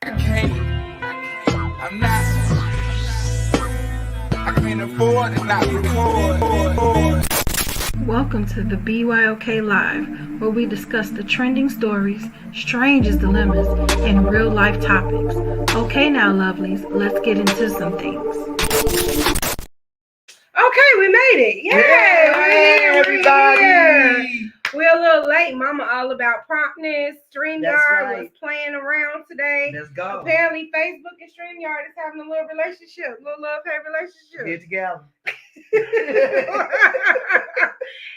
I can't afford to not record. Welcome to the BYOK Live, where we discuss the trending stories, strangest dilemmas, and real life topics. Okay now, lovelies, let's get into some things. Okay, we made it. Yay, everybody. We're a little late. Mama all about promptness. StreamYard was playing around today. Let's go. Apparently, Facebook and StreamYard is having a little relationship, little love-hate relationship. Get together.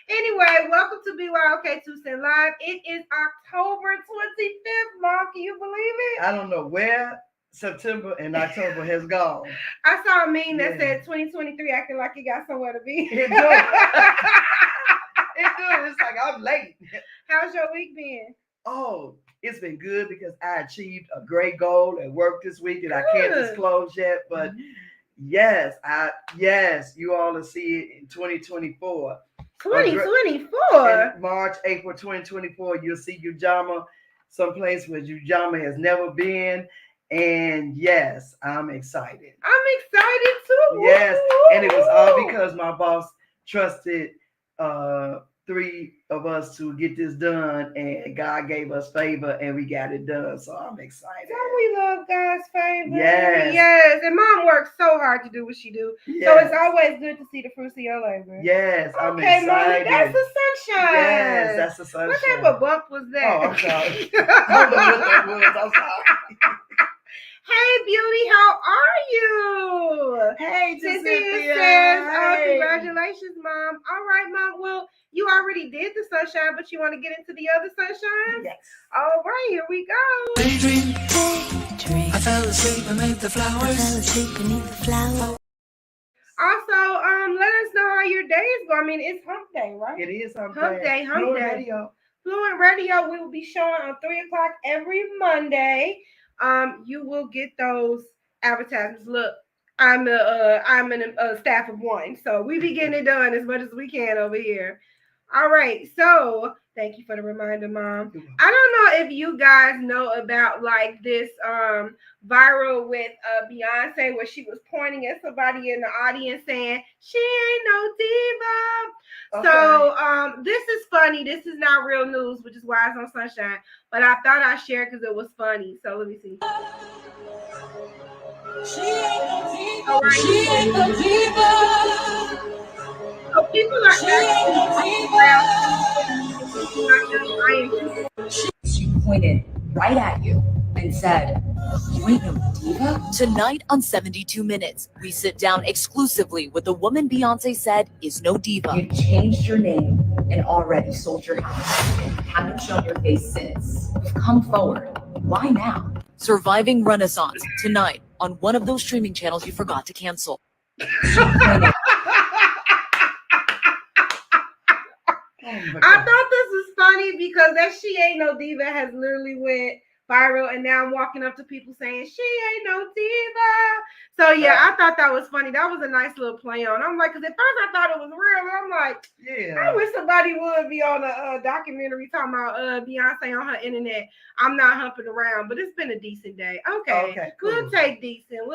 Anyway, welcome to BYOK Tuesday Live. It is October 25th, Mom. Can you believe it? I don't know where September and October has gone. I saw a meme that said 2023 acting like it got somewhere to be. It do. It's like I'm late. How's your week been? Oh, it's been good because I achieved a great goal at work this week and I can't disclose yet, but yes, you all will see it in 2024. 2024? In March, April 2024, you'll see Ujamaa someplace where Ujamaa has never been. And yes, I'm excited. I'm excited too. Yes, and it was all because my boss trusted three of us to get this done, and God gave us favor, and we got it done. So I'm excited. Don't we love God's favor? Yes. Yes. And Mom works so hard to do what she do. Yes. So it's always good to see the fruits of your labor. Yes, I'm okay, excited. Mommy, that's the sunshine. Yes, that's the sunshine. What type of bump was that? Oh, I'm sorry. I don't know what that was. I'm sorry. Hey, Beauty, how are you? Hey, Cynthia says, oh, congratulations, Mom. All right, Mom. Well, you already did the sunshine, but you want to get into the other sunshine? Yes. All right, here we go. Daydream. I fell asleep beneath the flowers. Also, let us know how your day is going. I mean, it's hump day, right? It is hump day. Fluent Radio. Fluent Radio, we will be showing on 3 o'clock every Monday. You will get those advertisements. Look, I'm a staff of one, so we be getting it done as much as we can over here. All right, so thank you for the reminder, Mom. I don't know if you guys know about like this viral with Beyonce where she was pointing at somebody in the audience saying she ain't no diva. Okay. So this is funny. This is not real news, which is why it's on Sunshine. But I thought I'd share it because it was funny. So let me see. She ain't no diva. All right. She ain't no diva. So people are She pointed right at you and said, "You ain't no diva." Tonight on 72 Minutes, we sit down exclusively with the woman Beyonce said is no diva. You changed your name and already sold your house and haven't shown your face since. You've come forward. Why now? Surviving Renaissance tonight on one of those streaming channels you forgot to cancel. I thought this was funny because that she ain't no diva has literally went viral, and now I'm walking up to people saying she ain't no diva. So yeah, I thought that was funny. That was a nice little play on. I'm like, because at first I thought it was real, and I'm like, I wish somebody would be on a documentary talking about Beyonce on her internet. I'm not humping around, but it's been a decent day. Okay, cool. We'll take decent,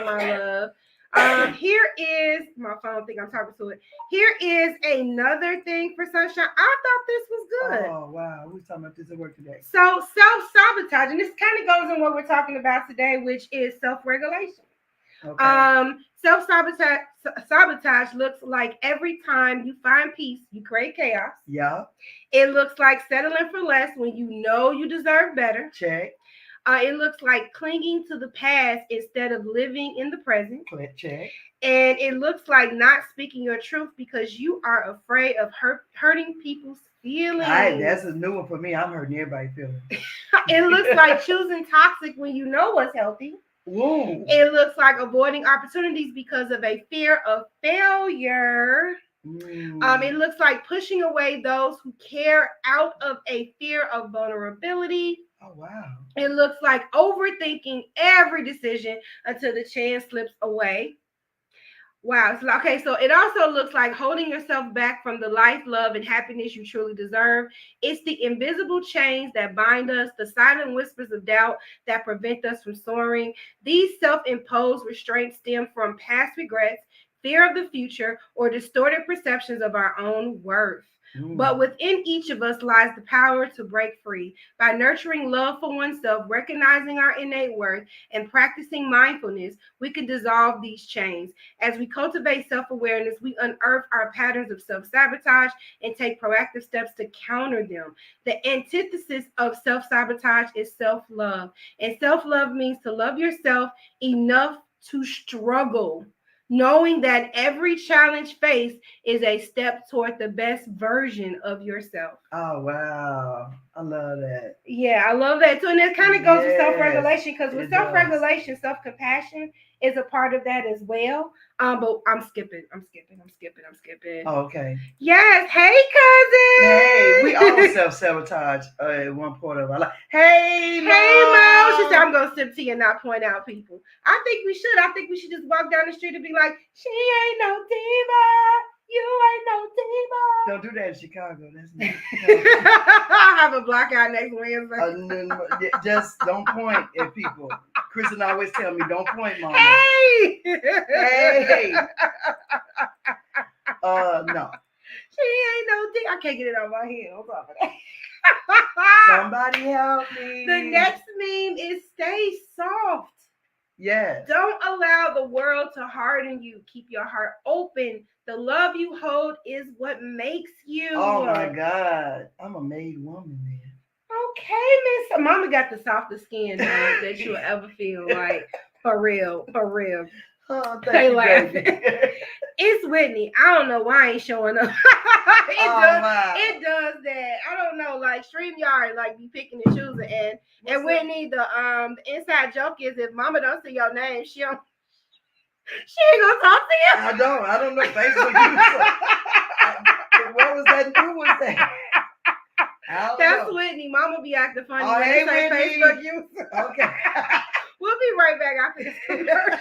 my love. Here is my phone. Think I'm talking to it. Here is another thing for Sunshine. I thought this was good. Oh wow, we were talking about this at work today. So self-sabotage, and this kind of goes in what we're talking about today, which is self-regulation. Okay. Self-sabotage looks like every time you find peace, you create chaos. Yeah. It looks like settling for less when you know you deserve better. Check. It looks like clinging to the past instead of living in the present. Check. And it looks like not speaking your truth because you are afraid of hurting people's feelings. That's a new one for me. I'm hurting everybody's feelings. It looks like choosing toxic when you know what's healthy. Whoa. It looks like avoiding opportunities because of a fear of failure. It looks like pushing away those who care out of a fear of vulnerability. Oh, wow. It looks like overthinking every decision until the chance slips away. Wow. Okay, so it also looks like holding yourself back from the life, love, and happiness you truly deserve. It's the invisible chains that bind us, the silent whispers of doubt that prevent us from soaring. These self-imposed restraints stem from past regrets, fear of the future, or distorted perceptions of our own worth. But within each of us lies the power to break free. By nurturing love for oneself, recognizing our innate worth, and practicing mindfulness, we can dissolve these chains. As we cultivate self-awareness, we unearth our patterns of self-sabotage and take proactive steps to counter them. The antithesis of self-sabotage is self-love. And self-love means to love yourself enough to struggle, knowing that every challenge faced is a step toward the best version of yourself. Oh, wow. I love that. Yeah, I love that too. And it kind of goes with Yes, self-regulation, because with it does. self-regulation, self-compassion is a part of that as well. But I'm skipping. Oh, okay. Yes. Hey, cousin. Hey, we all self-sabotage at one point of our life. Hey, Mo. She said, I'm going to sip tea and not point out people. I think we should. I think we should just walk down the street and be like, she ain't no diva. You ain't no diva. Don't do that in Chicago. That's not. I have a blackout next Wednesday. Just don't point at people. Kristen always tell me, don't point, Mama. Hey. Hey. No. She ain't no diva. I can't get it on my head. On top of that. Somebody help me. The next meme is stay soft. Yes. Don't allow the world to harden you. Keep your heart open. The love you hold is what makes you. Oh my God. I'm a made woman, man. Okay, Miss Mama got the softest skin that you'll ever feel. Like, for real. Oh, They thank you, laugh. baby. It's Whitney. I don't know why I ain't showing up. Wow. It does that. I don't know. Like StreamYard, like be picking and choosing. And Whitney, the inside joke is if Mama don't see your name, she ain't gonna talk to you. I don't know Facebook user. What was that? Who was that? That's Whitney. Mama be acting funny. Oh, when hey, they say Whitney. Facebook user. Okay. We'll be right back after this commercial.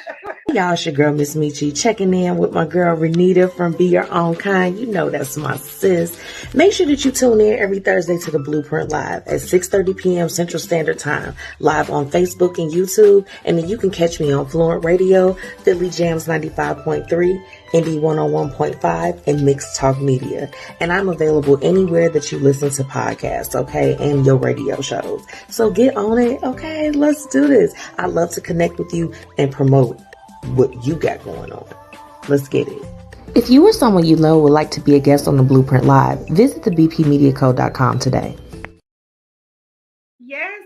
Y'all, it's your girl, Miss Michi, checking in with my girl, Renita from Be Your Own Kind. You know that's my sis. Make sure that you tune in every Thursday to the Blueprint Live at 6:30 p.m. Central Standard Time, live on Facebook and YouTube. And then you can catch me on Fluent Radio, Philly Jams 95.3, Indy 101.5, and Mixed Talk Media. And I'm available anywhere that you listen to podcasts, okay, and your radio shows. So get on it, okay? Let's do this. I love to connect with you and promote what you got going on. Let's get it. If you or someone you know would like to be a guest on the Blueprint Live, visit thebpmediacode.com today. Yes.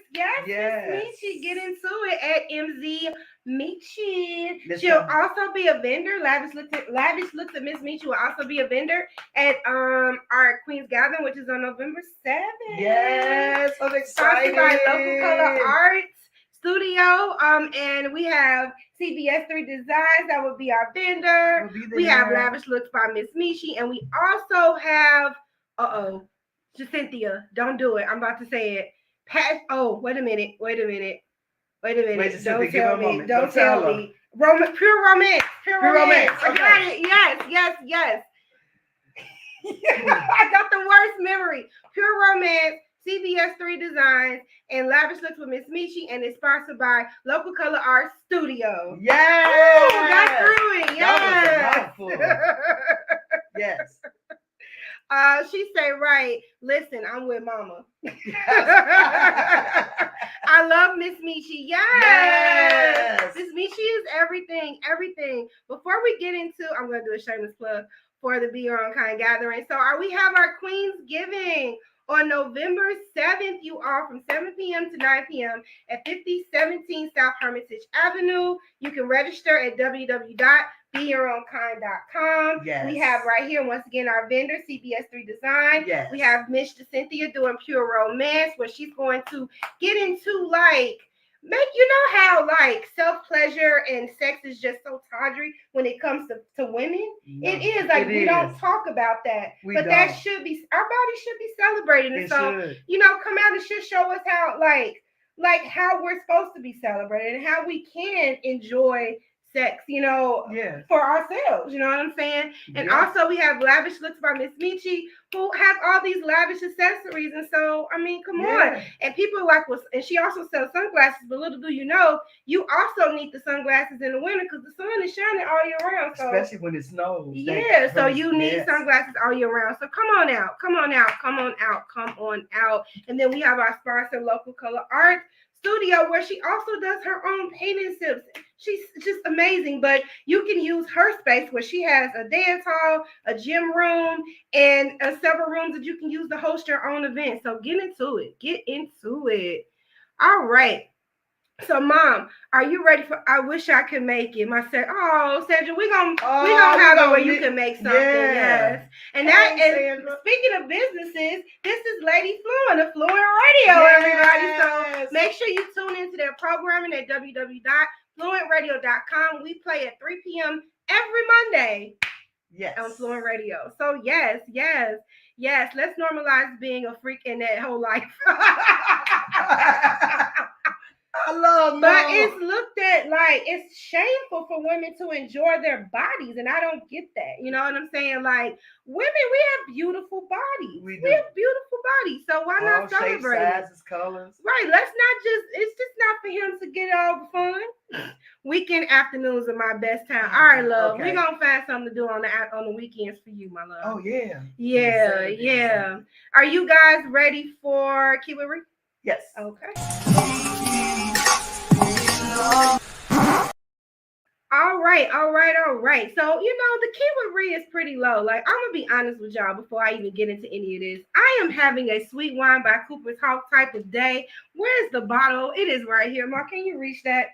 Michi, get into it at MZ Michi. Let's She'll go. also be a vendor. Lavish looks at Miss Michi will also be a vendor at our Queensgiving, which is on November 7th. Yes, I'm excited. Sponsored by Local Color Arts Studio. And we have CBS3 Designs that will be our vendor. We have Lavish Looks by Miss Michi, and we also have Cynthia. Don't do it. I'm about to say it. Wait a minute. Wait, Don't tell me. moment. Don't tell me. Pure romance. Pure romance. I Okay. got it. Yes. I got the worst memory. Pure romance, CBS3 Designs, and Lavish Looks with Miss Michi, and it's sponsored by Local Color Arts Studio. Yes. Ooh, got through it. That Yes. was a mouthful. Yes. She say, right, listen, I'm with Mama. I love Miss Michi. Yes. Miss Michi is everything. Before we get into, I'm going to do a shameless plug for the Be Your Own Kind gathering. So we have our Queensgiving on November 7th, you all, from 7 p.m. to 9 p.m. at 5017 South Hermitage Avenue. You can register at www.beyourownkind.com. Yes. We have right here, once again, our vendor, CBS3 Design. Yes. We have Miss Cynthia doing Pure Romance, where she's going to get into, like, how, like, self-pleasure and sex is just so tawdry when it comes to women. No, It is, like, we don't talk about that. But that should be, our body should be celebrated. And so, come out and just show us how, like how we're supposed to be celebrated and how we can enjoy sex, Yeah. for ourselves. You know what I'm saying? And Yeah. also we have Lavish Looks by Miss Michi, who has all these lavish accessories. And so, I mean, come on. Yeah. And people are like, well, and she also sells sunglasses, but little do you know, you also need the sunglasses in the winter because the sun is shining all year round. So Especially when it snows. yeah, so you need Yes. sunglasses all year round. So come on out, come on out, come on out, come on out. And then we have our sponsor, Local Color Art Studio, where she also does her own painting tips. She's just amazing. But you can use her space where she has a dance hall, a gym room, and several rooms that you can use to host your own event. So get into it. Get into it. All right. So, Mom, are you ready for? I wish I could make it. Sandra, we gonna have it where you can make something. Yeah. Yes, and that Hey, is Sandra. speaking of businesses. This is Lady Fluent of Fluent Radio, everybody. So Yes. make sure you tune into their programming at www.fluentradio.com. We play at 3 p.m. every Monday Yes. on Fluent Radio. So yes. Let's normalize being a freak in that whole life. I love But Mama. it's looked at like it's shameful for women to enjoy their bodies, and I don't get that. You know what I'm saying? Like women, we have beautiful bodies. We We do. have beautiful bodies. So why All not shapes, celebrate it? sizes, colors. Right. Let's not just. It's just not for him to get all the fun. Weekend afternoons are my best time. All right, love. Okay. We're gonna find something to do on the weekends for you, my love. Oh yeah. Yeah. Are you guys ready for Kee W? Yes. Okay. All right. So, the keyword is pretty low. Like, I'm going to be honest with y'all before I even get into any of this. I am having a sweet wine by Cooper's Hawk type of day. Where's the bottle? It is right here. Mark, can you reach that?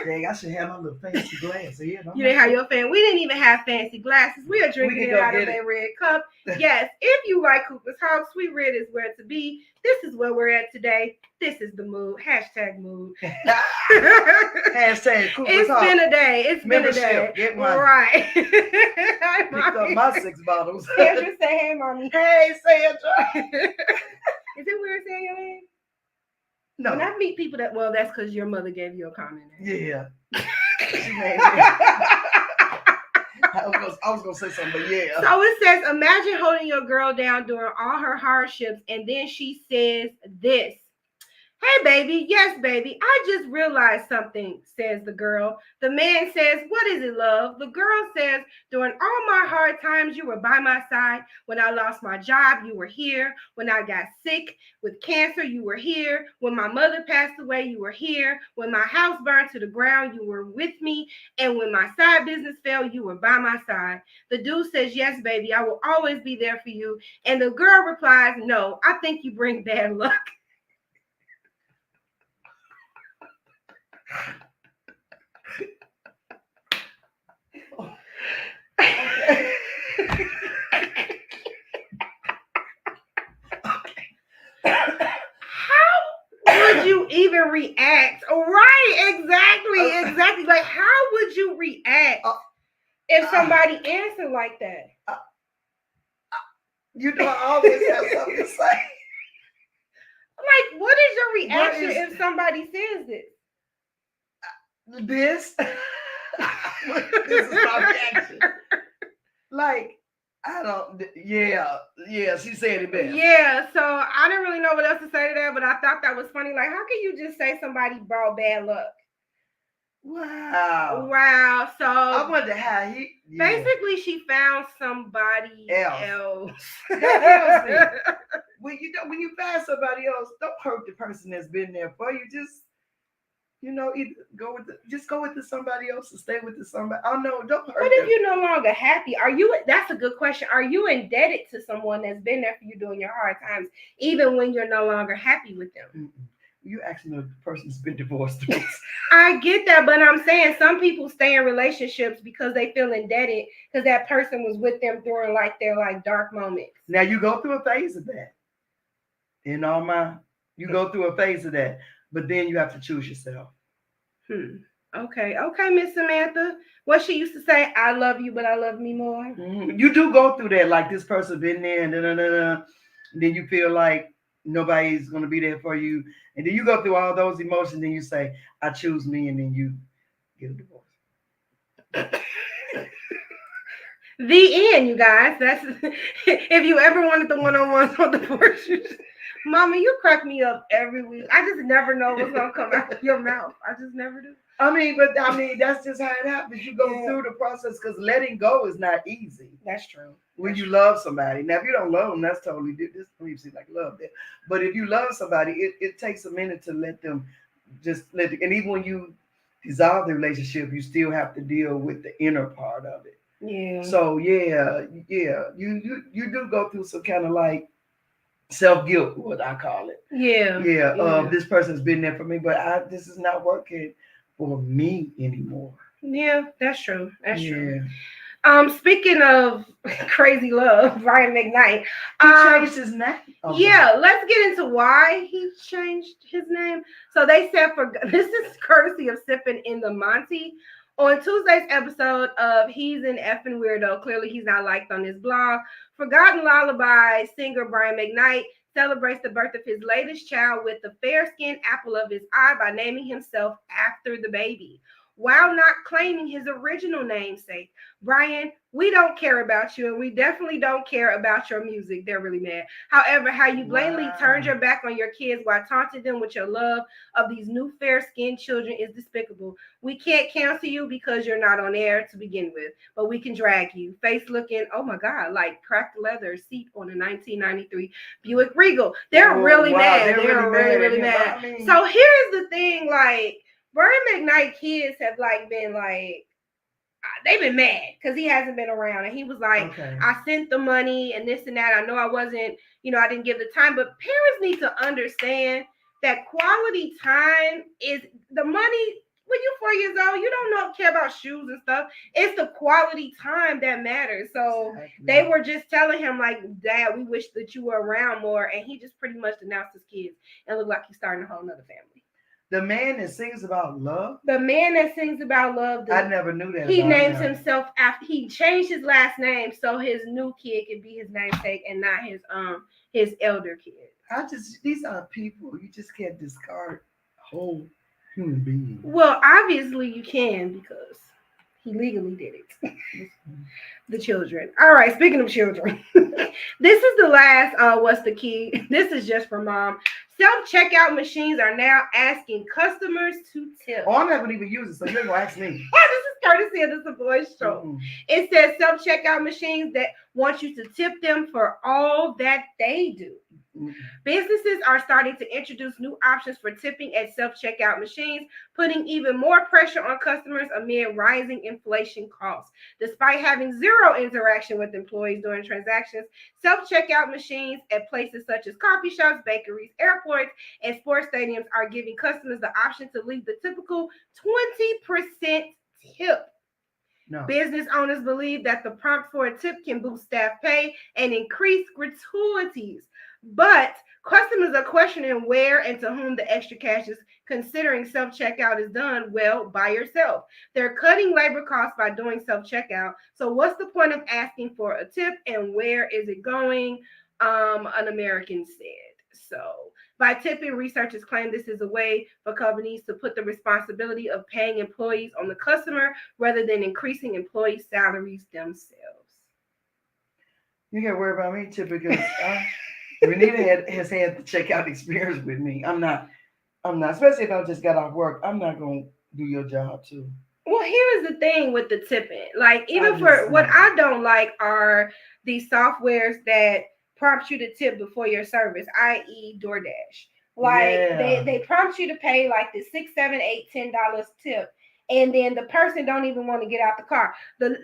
Dang, I should have my little fancy glass here. You didn't have your fan. We didn't even have fancy glasses. We are drinking can it go out of get a it. red cup. Yes, if you like Cooper's Hawk, Sweet Red is where to be. This is where we're at today. This is the mood. Hashtag mood. Hashtag Cooper's It's Hawk. It's been a day. Membership. Get mine. Right. Hi, Picked up Mommy. my 6 bottles. Sandra, say hey, Mommy. Hey, Sandra. Is it weird saying your name? No. When I meet people that's because your mother gave you a comment. Yeah. She made me. I was gonna say something, but yeah. So it says, imagine holding your girl down during all her hardships, and then she says this. Hey, baby. Yes, baby. I just realized something, says the girl. The man says, what is it, love? The girl says, during all my hard times, you were by my side. When I lost my job, you were here. When I got sick with cancer, you were here. When my mother passed away, you were here. When my house burned to the ground, you were with me. And when my side business failed, you were by my side. The dude says, yes, baby, I will always be there for you. And the girl replies, no, I think you bring bad luck. How would you even react? Right, exactly. Like, how would you react if somebody answered like that? You know, I always have something to say. Like, what is your reaction What is- if somebody says this? This is my reaction. Like, I don't. Yeah. She said it best. Yeah, so I didn't really know what else to say to that, but I thought that was funny. Like, how can you just say somebody brought bad luck? Wow. So I wonder how he. Yeah. basically, she found somebody else. That kills me. When you find somebody else, don't hurt the person that's been there for you. Just either go with somebody else or stay with somebody. Oh no, don't hurt. What if you're no longer happy? That's a good question. Are you indebted to someone that's been there for you during your hard times, even when you're no longer happy with them? Mm-mm. You actually know the person's been divorced. I get that, but I'm saying some people stay in relationships because they feel indebted because that person was with them during their dark moments. Now you go through a phase of that. You go through a phase of that, but then you have to choose yourself. Okay, Miss Samantha. What she used to say, I love you, but I love me more. Mm-hmm. You do go through that, like this person been there, and then you feel like nobody's gonna be there for you, and then you go through all those emotions, and you say, I choose me, and then get a divorce. The end, you guys. That's if you ever wanted the one-on-ones on divorce. Mama, you crack me up every week. I just never know what's gonna come out of your mouth. I just never do. That's just how it happens. You go through the process because letting go is not easy. That's true. When you love somebody. Now, if you don't love them, that's totally different. This seems like love there. But if you love somebody, it takes a minute to let them and even when you dissolve the relationship, you still have to deal with the inner part of it. Yeah. So you do go through some kind of like self-guilt, what I call it. Yeah. This person's been there for me, but this is not working for me anymore. Yeah, that's true. That's true. Yeah. Speaking of crazy love, Brian Mcknight. He changed his name. Okay. Yeah, let's get into why he changed his name. So they said this is courtesy of Sippin' in the Monty. On Tuesday's episode of He's an Effing Weirdo, clearly he's not liked on his blog, Forgotten Lullaby singer Brian Mcknight celebrates the birth of his latest child with the fair-skinned apple of his eye by naming himself after the baby, while not claiming his original namesake. Brian, we don't care about you, and we definitely don't care about your music. They're really mad. However, how you blatantly turned your back on your kids while taunting them with your love of these new fair-skinned children is despicable. We can't cancel you because you're not on air to begin with, but we can drag you. Face looking, oh my God, like cracked leather seat on a 1993 Buick Regal. They're really mad. They're really mad. So here's the thing, like, Brian Mcknight kids have like been like, they've been mad because he hasn't been around, and he was like, I sent the money and this and that. I know I wasn't, I didn't give the time, but parents need to understand that quality time is the money. When you're 4 years old, you don't care about shoes and stuff. It's the quality time that matters. So they were just telling him like, Dad, we wish that you were around more, and he just pretty much denounced his kids and looked like he's starting a whole nother family. The man that sings about love? The man that sings about love. I never knew that. He names himself after, he changed his last name so his new kid could be his namesake and not his elder kid. These are people. You just can't discard whole human beings. Well, obviously you can because he legally did it. The children. All right, speaking of children, this is the last, what's the key? This is just for mom. Self-checkout machines are now asking customers to tip. Oh, I'm not going to even use it, so you're going to ask me. This is courtesy of the Voice Show. Mm-hmm. It says self-checkout machines that want you to tip them for all that they do. Mm-hmm. Businesses are starting to introduce new options for tipping at self-checkout machines, putting even more pressure on customers amid rising inflation costs. Despite having zero interaction with employees during transactions, self-checkout machines at places such as coffee shops, bakeries, airports, and sports stadiums are giving customers the option to leave the typical 20% tip. No. Business owners believe that the prompt for a tip can boost staff pay and increase gratuities. But customers are questioning where and to whom the extra cash is, considering self-checkout is done well by yourself. They're cutting labor costs by doing self-checkout. So what's the point of asking for a tip, and where is it going? An American said. So by tipping, researchers claim this is a way for companies to put the responsibility of paying employees on the customer rather than increasing employee salaries themselves. You can't worry about me tipping because Renita has had the checkout experience with me. I'm not, especially if I just got off work, I'm not going to do your job too. Well, here's the thing with the tipping. Like, even for what I don't like are these softwares that prompt you to tip before your service, i.e. DoorDash. Like, they prompt you to pay like the $6, $7, $8, $10 tip, and then the person don't even want to get out the car. The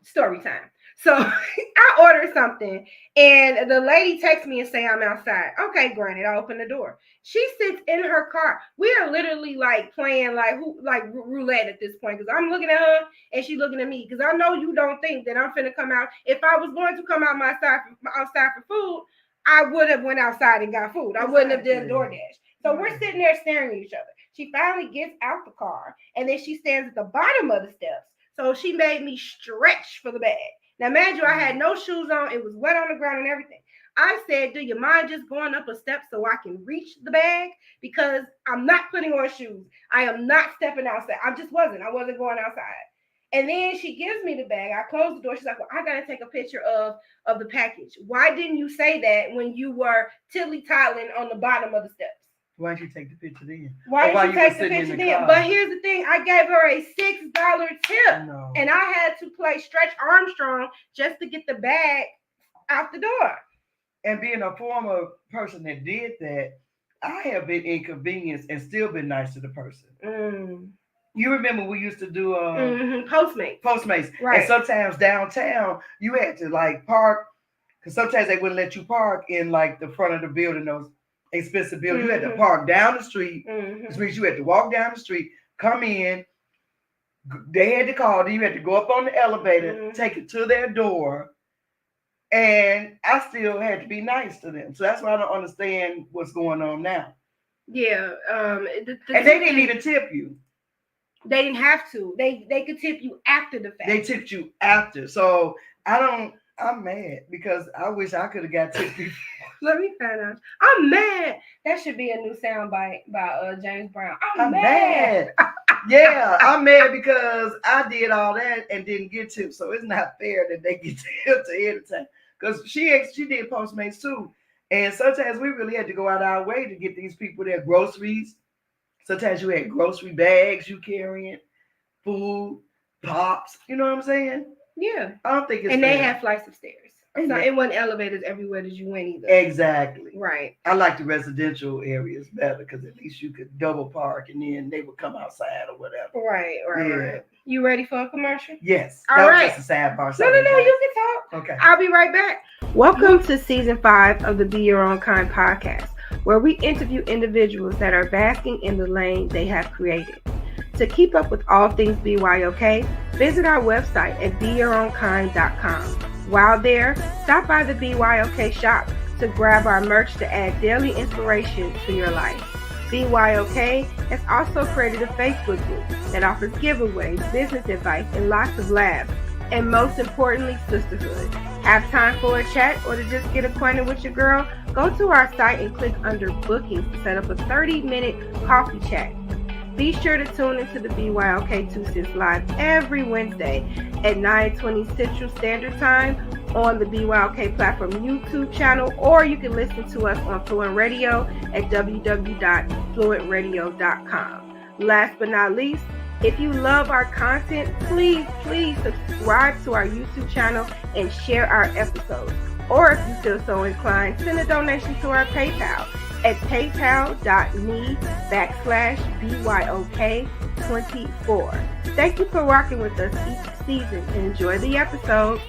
story time. So I ordered something and the lady texts me and say I'm outside. Okay, granted, I open the door. She sits in her car. We are literally like playing like roulette at this point, because I'm looking at her and she's looking at me, because I know you don't think that I'm finna come out. If I was going to come out outside for food, I would have went outside and got food. I wouldn't have done DoorDash. So we're sitting there staring at each other. She finally gets out the car and then she stands at the bottom of the steps. So she made me stretch for the bag. Now, imagine I had no shoes on. It was wet on the ground and everything. I said, do you mind just going up a step so I can reach the bag? Because I'm not putting on shoes. I am not stepping outside. I wasn't going outside. And then she gives me the bag. I close the door. She's like, well, I got to take a picture of the package. Why didn't you say that when you were tilly-toddling on the bottom of the steps? Why didn't you take the picture then? Why didn't you take the picture then? But here's the thing. I gave her a $6 tip. No. And I had to play Stretch Armstrong just to get the bag out the door. And being a former person that did that, I have been inconvenienced and still been nice to the person. You remember we used to do Postmates. Right. And sometimes downtown, you had to like park, because sometimes they wouldn't let you park in like the front of the building, those expensive buildings. You had to park down the street, which means you had to walk down the street, come in. They had to call, then you had to go up on the elevator, take it to their door. And I still had to be nice to them. So that's why I don't understand what's going on now. Yeah. And they didn't even tip you. They didn't have to. They could tip you after the fact. They tipped you after. So I'm mad because I wish I could have got tipped before. Let me find out. I'm mad. That should be a new soundbite by James Brown. I'm mad. Yeah, I'm mad because I did all that and didn't get tipped. So it's not fair that they get tipped ahead of time. Because she did Postmates too. And sometimes we really had to go out our way to get these people their groceries. Sometimes you had grocery bags you carrying, food, pops. You know what I'm saying? Yeah. I don't think it's and fair. they had flights of stairs. So it wasn't elevators everywhere that you went either. Exactly. Right. I like the residential areas better because at least you could double park and then they would come outside or whatever. Right. You ready for a commercial? Yes. All that right. was just a sidebar. No, you can talk. Okay. I'll be right back. Welcome to season 5 of the Be Your Own Kind podcast, where we interview individuals that are basking in the lane they have created. To keep up with all things BYOK, visit our website at beyourownkind.com. While there, stop by the BYOK shop to grab our merch to add daily inspiration to your life. BYOK has also created a Facebook group that offers giveaways, business advice, and lots of laughs. And most importantly, sisterhood. Have time for a chat or to just get acquainted with your girl? Go to our site and click under bookings to set up a 30-minute coffee chat. Be sure to tune into the BYOK 2 Cents Live every Wednesday at 9:20 Central Standard Time on the BYOK Platform YouTube channel, or you can listen to us on Fluent Radio at www.fluentradio.com. Last but not least, if you love our content, please subscribe to our YouTube channel and share our episodes. Or if you feel so inclined, send a donation to our PayPal at paypal.me/BYOK24. Thank you for rocking with us each season and enjoy the episode.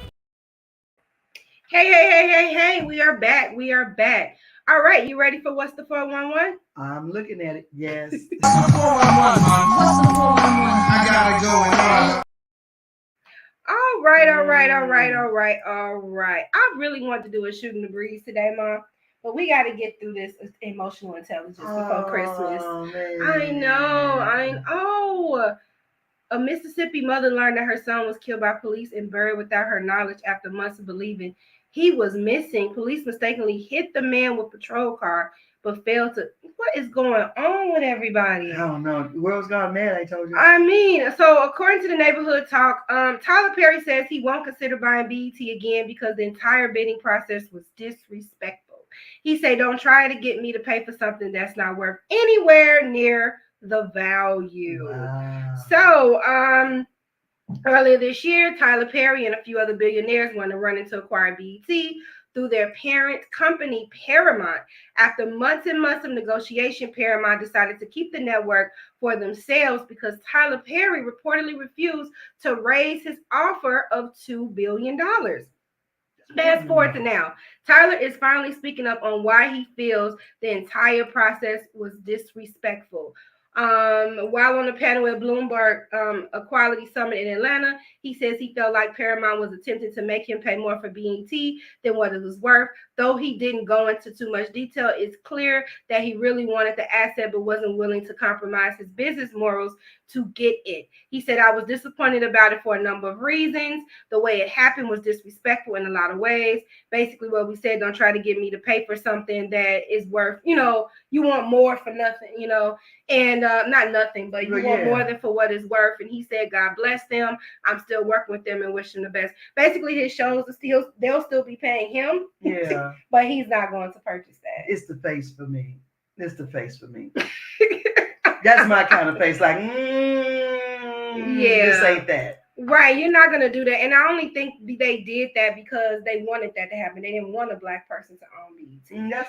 Hey, we are back. All right, you ready for What's the 411? I'm looking at it. Yes. What's the 411? I gotta go and All right. I really want to do a shooting the breeze today, Mom, but we got to get through this emotional intelligence before Christmas. Man. I know. A Mississippi mother learned that her son was killed by police and buried without her knowledge after months of believing he was missing. Police mistakenly hit the man with a patrol car, but failed to. What is going on with everybody? I don't know. The world's gone mad, I told you. I mean, so according to the Neighborhood Talk, Tyler Perry says he won't consider buying BET again because the entire bidding process was disrespectful. He said, don't try to get me to pay for something that's not worth anywhere near the value. Wow. So, earlier this year, Tyler Perry and a few other billionaires wanted to run in to acquire BET through their parent company, Paramount. After months and months of negotiation, Paramount decided to keep the network for themselves because Tyler Perry reportedly refused to raise his offer of $2 billion. Fast forward to now. Tyler is finally speaking up on why he feels the entire process was disrespectful. While on the panel at Bloomberg Equality Summit in Atlanta, he says he felt like Paramount was attempting to make him pay more for BET than what it was worth. Though he didn't go into too much detail, it's clear that he really wanted the asset but wasn't willing to compromise his business morals to get it. He said, I was disappointed about it for a number of reasons. The way it happened was disrespectful in a lot of ways. Basically what we said, don't try to get me to pay for something that is worth, you want more for nothing, and not nothing, but you want more than for what it's worth. And he said, God bless them. I'm still working with them and wish them the best. Basically, his shows are they'll still be paying him. Yeah. But he's not going to purchase that. It's the face for me. It's the face for me. That's my kind of face. Like, this ain't that. Right, you're not gonna do that, and I only think they did that because they wanted that to happen. They didn't want a black person to own BET.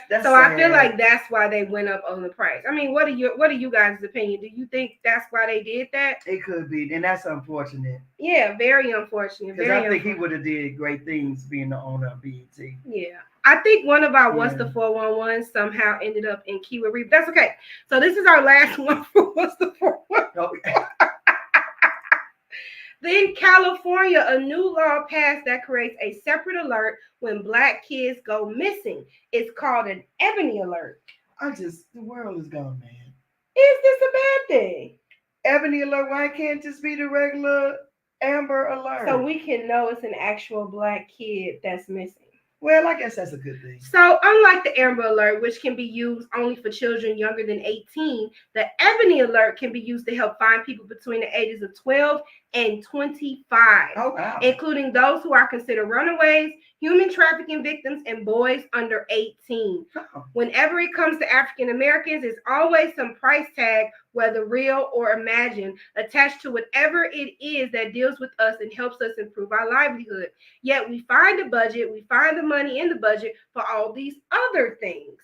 That's so sad. I feel like that's why they went up on the price. I mean, what are you guys' opinion? Do you think that's why they did that? It could be, and that's unfortunate. Yeah, very unfortunate. Because I think he would have did great things being the owner of BET. Yeah. I think one of our What's the 411 somehow ended up in Kee W. That's okay. So this is our last one for What's the 411. Okay. Then California, a new law passed that creates a separate alert when black kids go missing. It's called an Ebony alert. The world is gone, man. Is this a bad thing? Ebony alert, why can't it just be the regular Amber alert? So we can know it's an actual black kid that's missing. Well, I guess that's a good thing. So unlike the Amber Alert, which can be used only for children younger than 18, the Ebony Alert can be used to help find people between the ages of 12 and 25, including those who are considered runaways, human trafficking victims, and boys under 18. Whenever it comes to African Americans, there's always some price tag, whether real or imagined, attached to whatever it is that deals with us and helps us improve our livelihood. Yet we find the money in the budget for all these other things.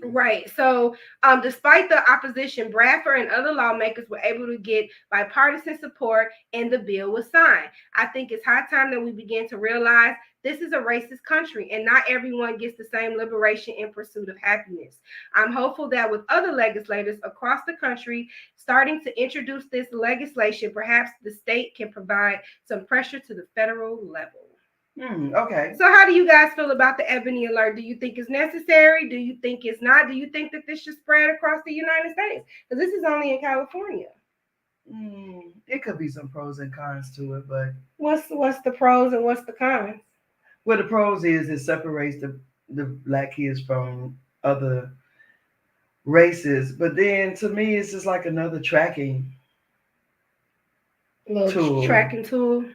Right. So despite the opposition, Bradford and other lawmakers were able to get bipartisan support and the bill was signed. I think it's high time that we begin to realize this is a racist country and not everyone gets the same liberation in pursuit of happiness. I'm hopeful that with other legislators across the country starting to introduce this legislation, perhaps the state can provide some pressure to the federal level. Okay. So how do you guys feel about the Ebony Alert? Do you think it's necessary? Do you think it's not? Do you think that this should spread across the United States? Because this is only in California. It could be some pros and cons to it, but what's the pros and what's the cons? Well, the pros is it separates the black kids from other races, but then to me it's just like another tracking tool. Tracking tool.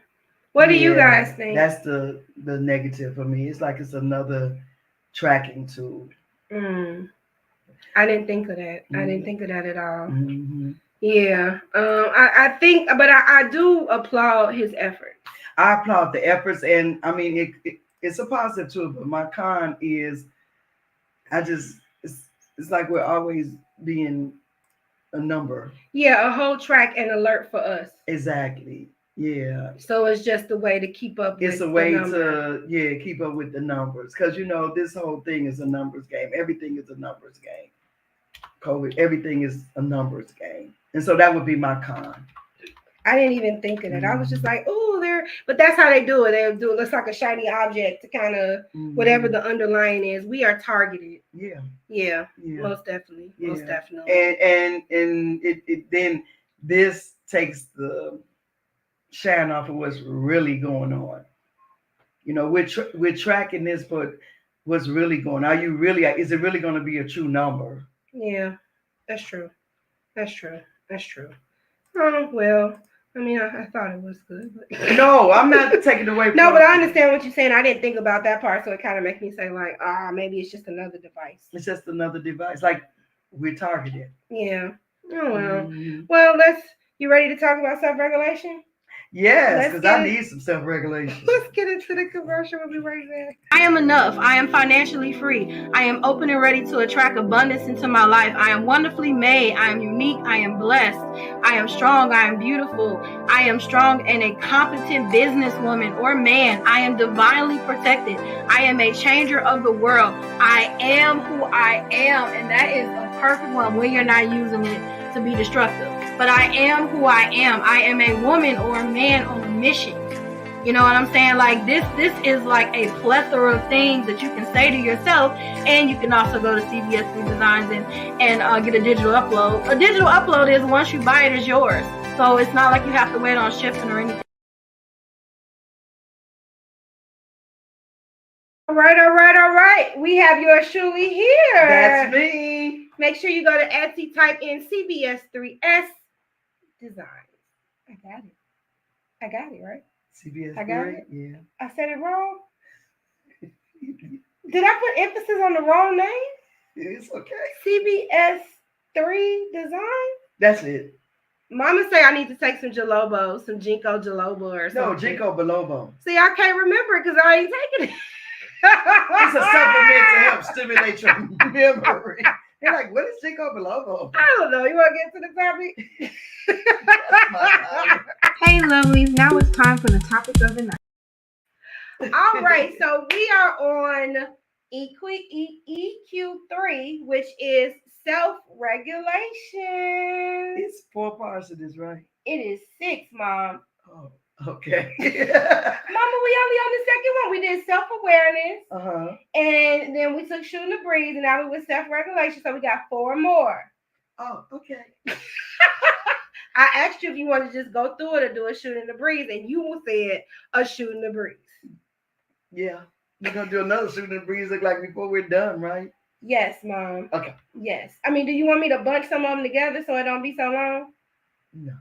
What do you guys think? That's the negative for me. It's like it's another tracking tool. I didn't think of that. I didn't think of that at all. Yeah. I think, but I do applaud his effort. I applaud the efforts, and I mean it's a positive too. But my con is, it's like we're always being a number. Yeah, a whole track and alert for us. Exactly. Yeah. So it's just a way to keep up. It's a way to keep up with the numbers, because this whole thing is a numbers game. Everything is a numbers game. COVID, everything is a numbers game, and so that would be my con. I didn't even think of it. I was just like, oh, but that's how they do it. They do it. Looks like a shiny object to kind of whatever the underlying is. We are targeted. Yeah. Most definitely. Yeah. Most definitely. And it then this takes the shine off of what's really going on. We're tracking this, but what's really going on? Is it really going to be a true number? Yeah, that's true. Oh, well, I mean, I thought it was good. But no, I'm not taking away from No, but I understand what you're saying. I didn't think about that part, so it kind of makes me say, like, maybe it's just another device. It's just another device. Like, we're targeted. Yeah. Oh, well. Well, you ready to talk about self-regulation? Yes, Let's because get I it. need some self-regulation. Let's get into the commercial. We'll be right back. I am enough. I am financially free. I am open and ready to attract abundance into my life. I am wonderfully made. I am unique. I am blessed. I am strong. I am beautiful. I am strong and a competent businesswoman or man. I am divinely protected. I am a changer of the world. I am who I am. And that is a perfect one when you're not using it to be destructive. But I am who I am. I am a woman or a man on a mission. You know what I'm saying? Like this is like a plethora of things that you can say to yourself, and you can also go to CBS3 Designs and get a digital upload. A digital upload is once you buy it, is yours. So it's not like you have to wait on shipping or anything. All right. We have yours truly here. That's me. Make sure you go to Etsy, type in CBS3S Designs. I got it, right? CBS3, I got it. yeah. I said it wrong? Did I put emphasis on the wrong name? It's okay. CBS3 Design? That's it. Mama say I need to take some Jalobo, some Jinko Jalobo or something. No, Jinko Bilobo. See, I can't remember it because I ain't taking it. It's a supplement to help stimulate your memory. You're like, what is Jinko Bilobo? I don't know. You want to get to the topic? Hey, lovelies. Now it's time for the topic of the night. All right. So we are on EQ3, which is self-regulation. It's 4 parts of this, right? It is 6, Mom. Oh, okay. Mama, we only on the second one. We did self-awareness. Uh-huh. And then we took shooting the breeze, and now we with self-regulation. So we got 4 more. Oh, okay. I asked you if you wanted to just go through it or do a shooting the breeze, and you said a shooting the breeze. Yeah. We're going to do another shooting the breeze look like before we're done, right? Yes, Mom. Okay. Yes. I mean, do you want me to bunch some of them together so it don't be so long? No.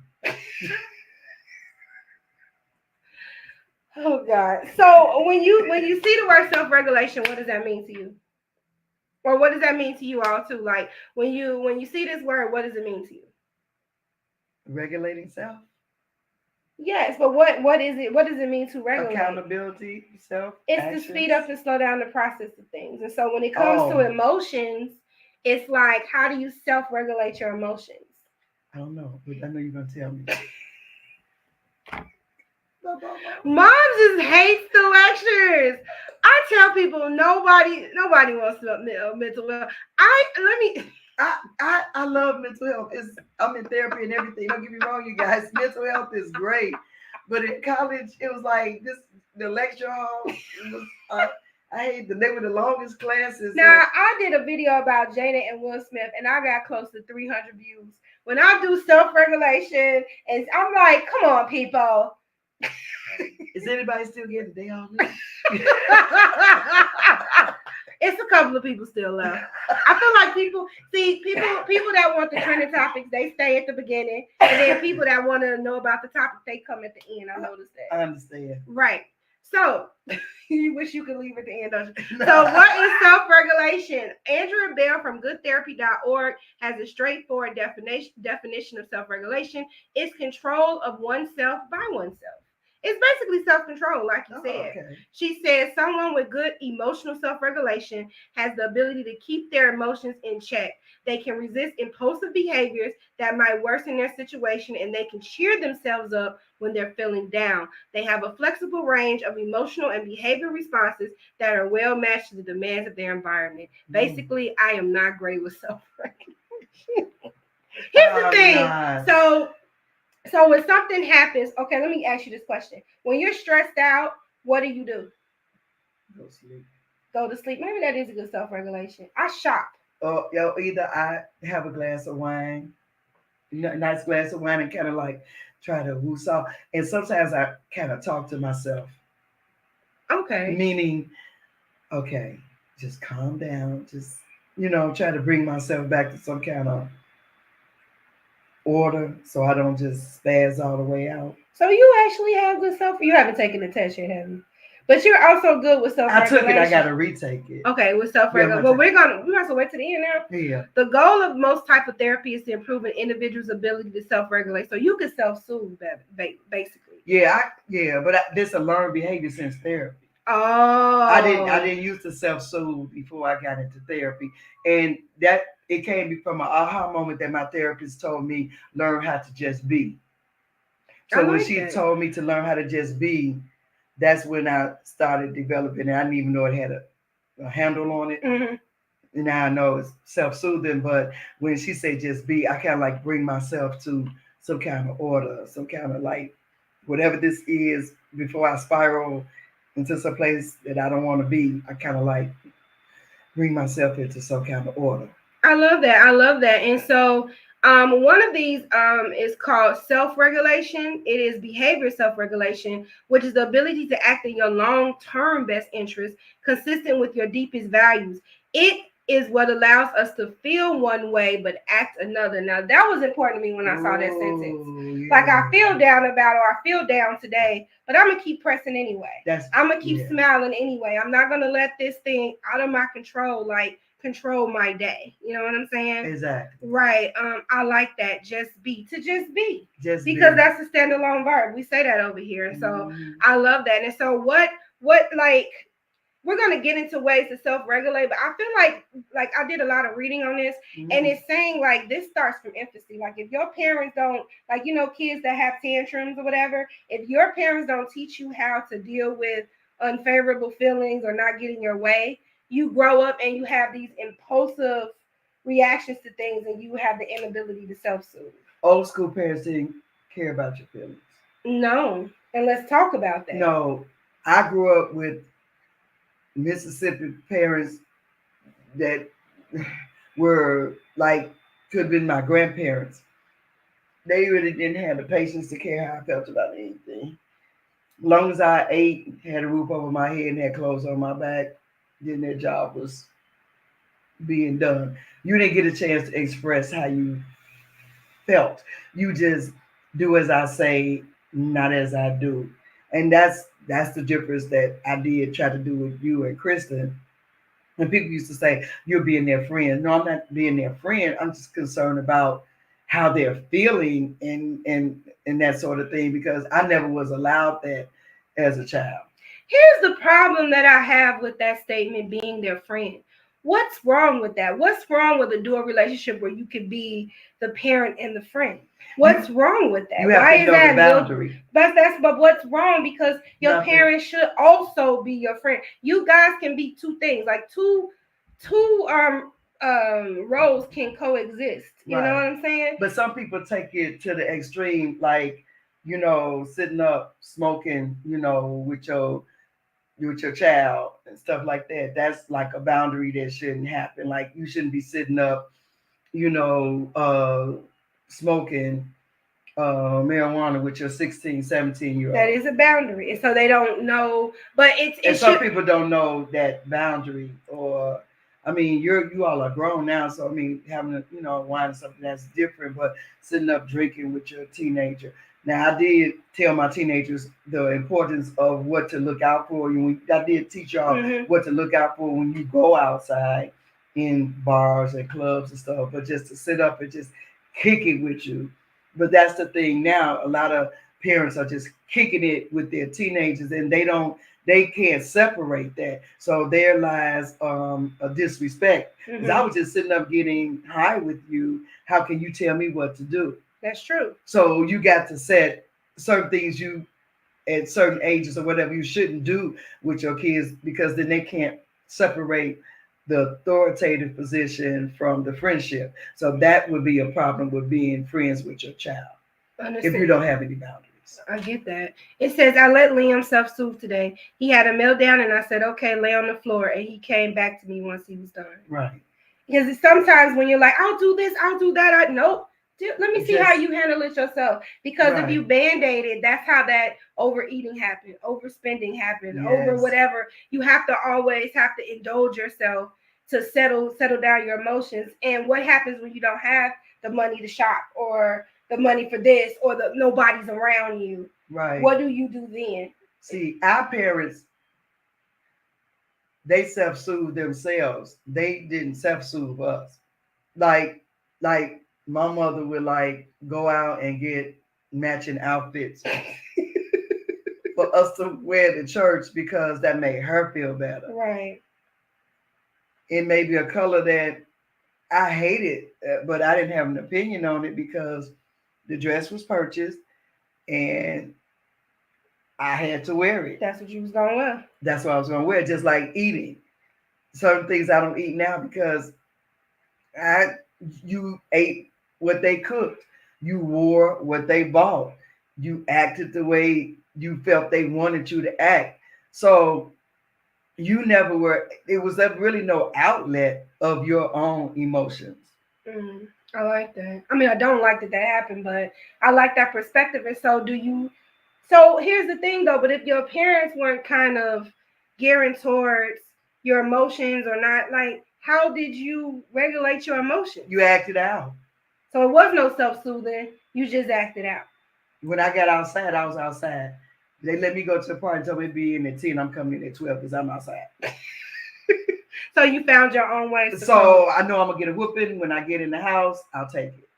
Oh God. So when you see the word self-regulation, what does that mean to you? Or what does that mean to you all too? Like when you see this word, what does it mean to you? Regulating self. Yes, but what is it? What does it mean to regulate? Accountability, self. It's actions. to speed up and slow down the process of things. And so when it comes to emotions, it's like, how do you self-regulate your emotions? I don't know, but I know you're gonna tell me. Mom just hates the lectures. I tell people nobody wants to mental health. I love mental health. I'm in therapy and everything. Don't get me wrong, you guys. Mental health is great, but in college it was like this. The lecture hall. I hate they were the longest classes. Now I did a video about Jada and Will Smith, and I got close to 300 views. When I do self-regulation, and I'm like, come on, people. Is anybody still getting the day off? It's a couple of people still left. I feel like people that want the trending topics, they stay at the beginning, and then people that want to know about the topic, they come at the end. I noticed that. I understand. Right. So you wish you could leave at the end, don't you? So what is self-regulation? Andrea Bell from goodtherapy.org has a straightforward definition of self-regulation. It's control of oneself by oneself. It's basically self-control, like you said. Okay. She says someone with good emotional self-regulation has the ability to keep their emotions in check. They can resist impulsive behaviors that might worsen their situation, and they can cheer themselves up when they're feeling down. They have a flexible range of emotional and behavior responses that are well matched to the demands of their environment. Basically, I am not great with self-regulation. Here's the thing. God. So when something happens, okay, let me ask you this question. When you're stressed out, what do? Go sleep. Go to sleep. Maybe that is a good self-regulation. I shop. Oh, either I have a glass of wine, a nice glass of wine, and kind of like try to woof off. And sometimes I kind of talk to myself. Okay. Meaning, okay, just calm down. Just, try to bring myself back to some kind of order so I don't just spaz all the way out. So you actually have good you haven't taken the test yet, have you? But you're also good with self-regulation. I took it, I gotta retake it. Okay, with self-regulation. Well, we might as well wait to the end now. Yeah. The goal of most type of therapy is to improve an individual's ability to self-regulate. So you can self-soothe, basically. But this a learned behavior since therapy. Oh, I didn't used to self-soothe before I got into therapy, and that it came from an aha moment that my therapist told me learn how to just be. So when like she that. told me to learn how to just be, that's when I started developing it. I didn't even know it had a handle on it. Mhm. Now I know it's self-soothing, but when she said just be, I kind of like bring myself to some kind of order, some kind of like whatever this is before I spiral into some place that I don't want to be. I kind of like bring myself into some kind of order. I love that. I love that. And so one of these is called self-regulation. It is behavior self-regulation, which is the ability to act in your long-term best interest, consistent with your deepest values. It is what allows us to feel one way but act another. Now that was important to me when I saw that sentence. Like I feel down about or I feel down today, but I'm gonna keep pressing anyway. I'm gonna keep smiling anyway. I'm not gonna let this thing out of my control, like control my day. You know what I'm saying? Exactly. Right. I like that. Just be. Just because be. That's a standalone verb. We say that over here. And so I love that. And so what like we're gonna get into ways to self-regulate, but I feel like I did a lot of reading on this, and it's saying like this starts from infancy. Like if your parents don't, like kids that have tantrums or whatever, if your parents don't teach you how to deal with unfavorable feelings or not getting your way, you grow up and you have these impulsive reactions to things, and you have the inability to self-soothe. Old school parents didn't care about your feelings. No, and let's talk about that. No, I grew up with Mississippi parents that were like could have been my grandparents. They really didn't have the patience to care how I felt about anything. As long as I ate, had a roof over my head, and had clothes on my back, then their job was being done. You didn't get a chance to express how you felt. You just do as I say, not as I do. And that's the difference that I did try to do with you and Kristen. And people used to say, you're being their friend. No, I'm not being their friend. I'm just concerned about how they're feeling and that sort of thing, because I never was allowed that as a child. Here's the problem that I have with that statement, being their friend. What's wrong with that? What's wrong with a dual relationship where you could be the parent and the friend? What's wrong with that? You have Why to is know that the boundary. But what's wrong? Because your Nothing. parents should also be your friend. You guys can be two things, like two roles can coexist. You know what I'm saying? But some people take it to the extreme, like sitting up smoking, with your child and stuff like that. That's like a boundary that shouldn't happen. Like you shouldn't be sitting up, smoking marijuana with your 16, 17-year-old. That is a boundary. And so they don't know, but some people don't know that boundary, or I mean, you all are grown now, so I mean, having a wine or something, that's different, but sitting up drinking with your teenager. Now, I did tell my teenagers the importance of what to look out for. I did teach y'all what to look out for when you go outside in bars and clubs and stuff, but just to sit up and just kick it with you. But that's the thing now. A lot of parents are just kicking it with their teenagers, and they can't separate that. So there lies a disrespect. Because I was just sitting up getting high with you. How can you tell me what to do? That's true. So you got to set certain things at certain ages or whatever you shouldn't do with your kids, because then they can't separate the authoritative position from the friendship. So that would be a problem with being friends with your child. If you don't have any boundaries. I get that. It says, I let Liam self-soothe today. He had a meltdown and I said, okay, lay on the floor. And he came back to me once he was done. Right. Because sometimes when you're like, I'll do this, I'll do that. Nope. Let me see how you handle it yourself. Because if you band-aid it, that's how that overeating happened, overspending happened, over whatever. You have to always have to indulge yourself to settle down your emotions. And what happens when you don't have the money to shop or the money for this, or nobody's around you? Right. What do you do then? See, our parents, they self-soothe themselves. They didn't self-soothe us. Like my mother would like go out and get matching outfits for us to wear to church because that made her feel better. Right. It may be a color that I hated, but I didn't have an opinion on it because the dress was purchased and I had to wear it. That's what you was gonna wear. That's what I was gonna wear. Just like eating, certain things I don't eat now because you ate what they cooked, you wore what they bought, you acted the way you felt they wanted you to act. So you never were. It was really no outlet of your own emotions. I like that. I mean, I don't like that happened, but I like that perspective. And so so here's the thing though, but if your parents weren't kind of gearing towards your emotions or not, like, how did you regulate your emotions? You acted out. So it was no self-soothing. You just acted out. When I got outside, I was outside. They let me go to the party and told me to be in at 10. I'm coming in at 12 because I'm outside. So you found your own way. So I know I'm going to get a whooping. When I get in the house, I'll take it.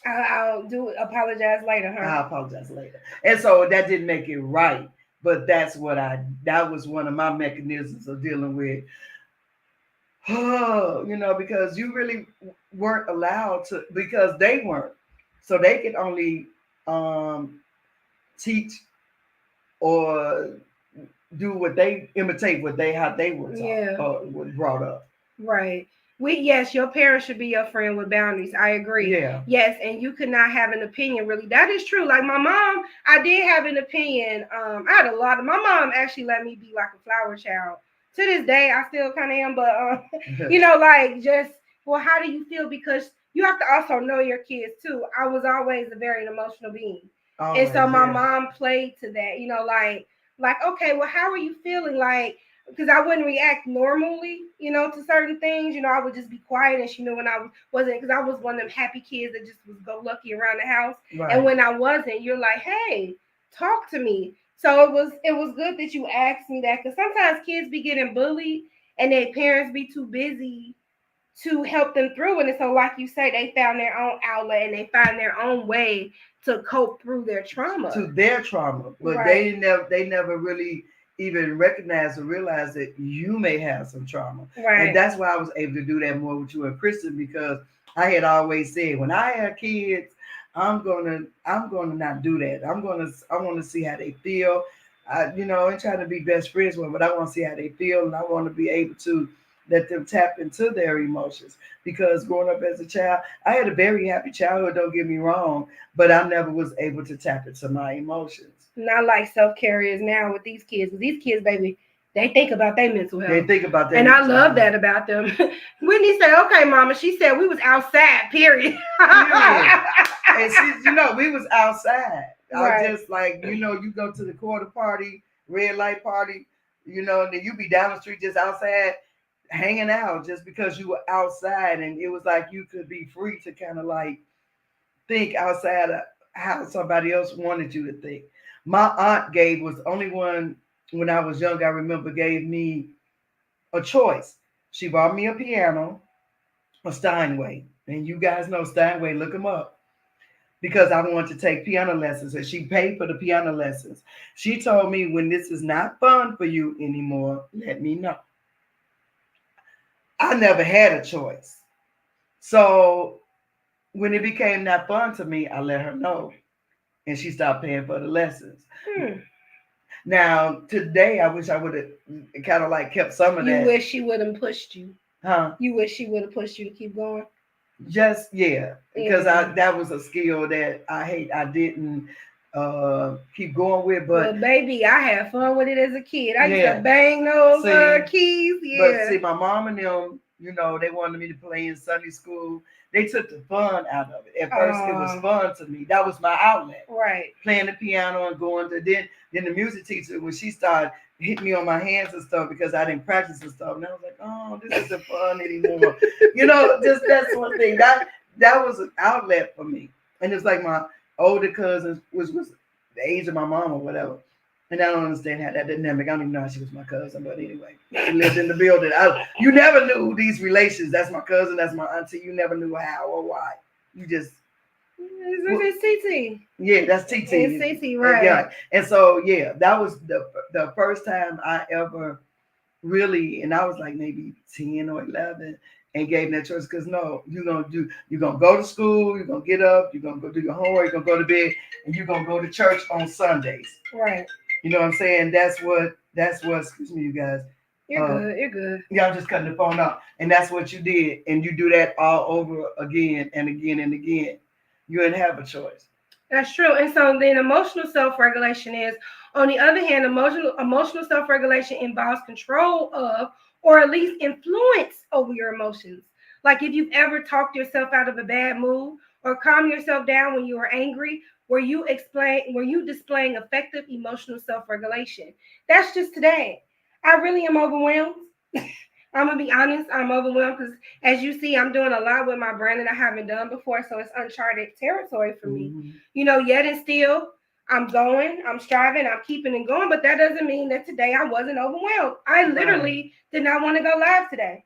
I'll apologize later, huh? I'll apologize later. And so that didn't make it right. But that was one of my mechanisms of dealing with, because you really weren't allowed to, because they weren't. So they could only teach or imitate how they were taught or were brought up. Right. Yes, your parents should be your friend with boundaries. I agree. Yeah. Yes, and you could not have an opinion, really. That is true. Like my mom, I did have an opinion. I had my mom actually let me be like a flower child. To this day, I still kind of am, but how do you feel? Because you have to also know your kids too. I was always a very emotional being. And so my mom played to that, like, okay, well, how are you feeling? Like, because I wouldn't react normally, to certain things. I would just be quiet, and she knew when I wasn't, because I was one of them happy kids that just was go lucky around the house. Right. And when I wasn't, you're like, hey, talk to me. So it was good that you asked me that, because sometimes kids be getting bullied and their parents be too busy to help them through it. And so, like you say, they found their own outlet and they find their own way to cope through their trauma. But right. they never really even recognize or realize that you may have some trauma. Right. And that's why I was able to do that more with you and Kristen, because I had always said, when I have kids, I'm gonna not do that. I want to see how they feel. I'm trying to be best friends with them, but I want to see how they feel, and I want to be able to let them tap into their emotions. Because growing up as a child, I had a very happy childhood, don't get me wrong, but I never was able to tap into my emotions. Not like self-carriers now with these kids. With these kids, baby, they think about their mental health. They think about that. And I love that about them. Whitney said, okay, mama, she said we was outside, period. And she, we was outside. Right. I just like, you go to the quarter party, red light party, and then you be down the street just outside hanging out just because you were outside, and it was like you could be free to kind of like think outside of how somebody else wanted you to think. My aunt was the only one when I was young, I remember, gave me a choice. She bought me a piano, a Steinway, and you guys know Steinway, look them up, because I wanted to take piano lessons, and she paid for the piano lessons. She told me, when this is not fun for you anymore, let me know. I never had a choice. So when it became not fun to me, I let her know, and she stopped paying for the lessons. Now, today, I wish I would have kind of like kept some of that. You wish she would have pushed you. Huh? You wish she would have pushed you to keep going? Just, because that was a skill that I didn't keep going with. But baby, I had fun with it as a kid. I used to bang those keys. Yeah. But see, my mom and them, they wanted me to play in Sunday school. They took the fun out of it. At first, it was fun to me. That was my outlet. Right. Playing the piano and going to then the music teacher, when she started hitting me on my hands and stuff because I didn't practice and stuff. And I was like, oh, this isn't fun anymore. Just that's one thing. That was an outlet for me. And it's like my older cousins, which was the age of my mom or whatever. And I don't understand how that dynamic. I don't even know how she was my cousin, but anyway, she lived in the building. You never knew these relations. That's my cousin, that's my auntie. You never knew how or why. You just It's CT. Yeah, that's TT. It's CT, right. Yeah. And so yeah, that was the first time I ever really, and I was like maybe 10 or 11, and gave that choice because no, you're gonna go to school, you're gonna get up, you're gonna go do your homework, you're gonna go to bed, and you're gonna go to church on Sundays. Right. You know what I'm saying? That's what excuse me, you guys. You're good. Yeah, I'm just cutting the phone off. And that's what you did. And you do that all over again and again and again. You didn't have a choice. That's true. And so then emotional self-regulation is, on the other hand, emotional self-regulation involves control of, or at least influence over your emotions. Like if you've ever talked yourself out of a bad mood or calm yourself down when you are angry, were you displaying effective emotional self-regulation? That's just today. I really am overwhelmed. I'm gonna be honest, I'm overwhelmed because as you see, I'm doing a lot with my brand that I haven't done before. So it's uncharted territory for me. You know, yet and still, I'm striving, I'm keeping it going, but that doesn't mean that today I wasn't overwhelmed. I literally did not want to go live today.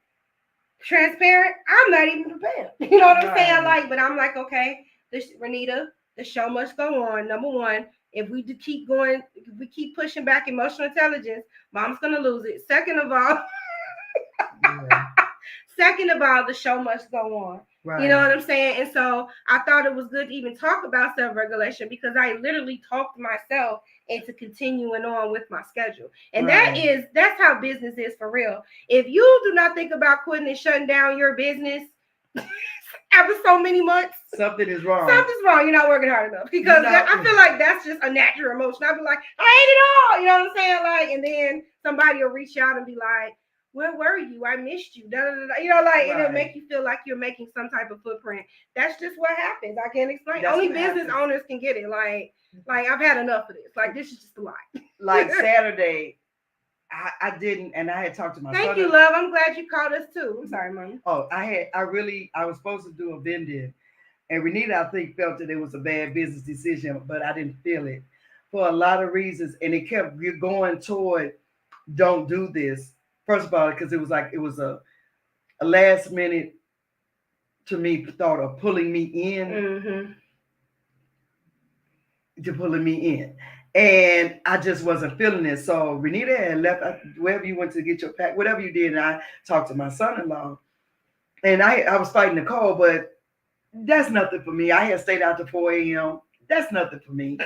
Transparent, I'm not even prepared. You know what I'm saying? Like, but I'm like, okay, Renita, the show must go on. Number one, if we keep going, if we keep pushing back emotional intelligence, mom's gonna lose it. Second of all, the show must go on. Right. You know what I'm saying? And so I thought it was good to even talk about self-regulation because I literally talked myself into continuing on with my schedule. And that's how business is for real. If you do not think about quitting and shutting down your business after so many months, something is wrong. Something's wrong. You're not working hard enough. Because I feel like that's just a natural emotion. I'll be like, I hate it all. You know what I'm saying? Like, and then somebody will reach out and be like, where were you? I missed you. Da, da, da, da. You know, like it'll make you feel like you're making some type of footprint. That's just what happens. I can't explain. Only business owners can get it. Like I've had enough of this. Like this is just a lot. Like Saturday, I didn't, and I had talked to my son. Thank you, love. I'm glad you called us too. I'm sorry, Mom. Oh, I was supposed to do a vending, and Renita, I think, felt that it was a bad business decision, but I didn't feel it for a lot of reasons, and it kept going toward don't do this. First of all, because it was a last minute to me thought of pulling me in, and I just wasn't feeling it. So Renita had left wherever you went to get your pack, whatever you did, and I talked to my son-in-law, and I was fighting the cold, but that's nothing for me. I had stayed out to 4 a.m. That's nothing for me.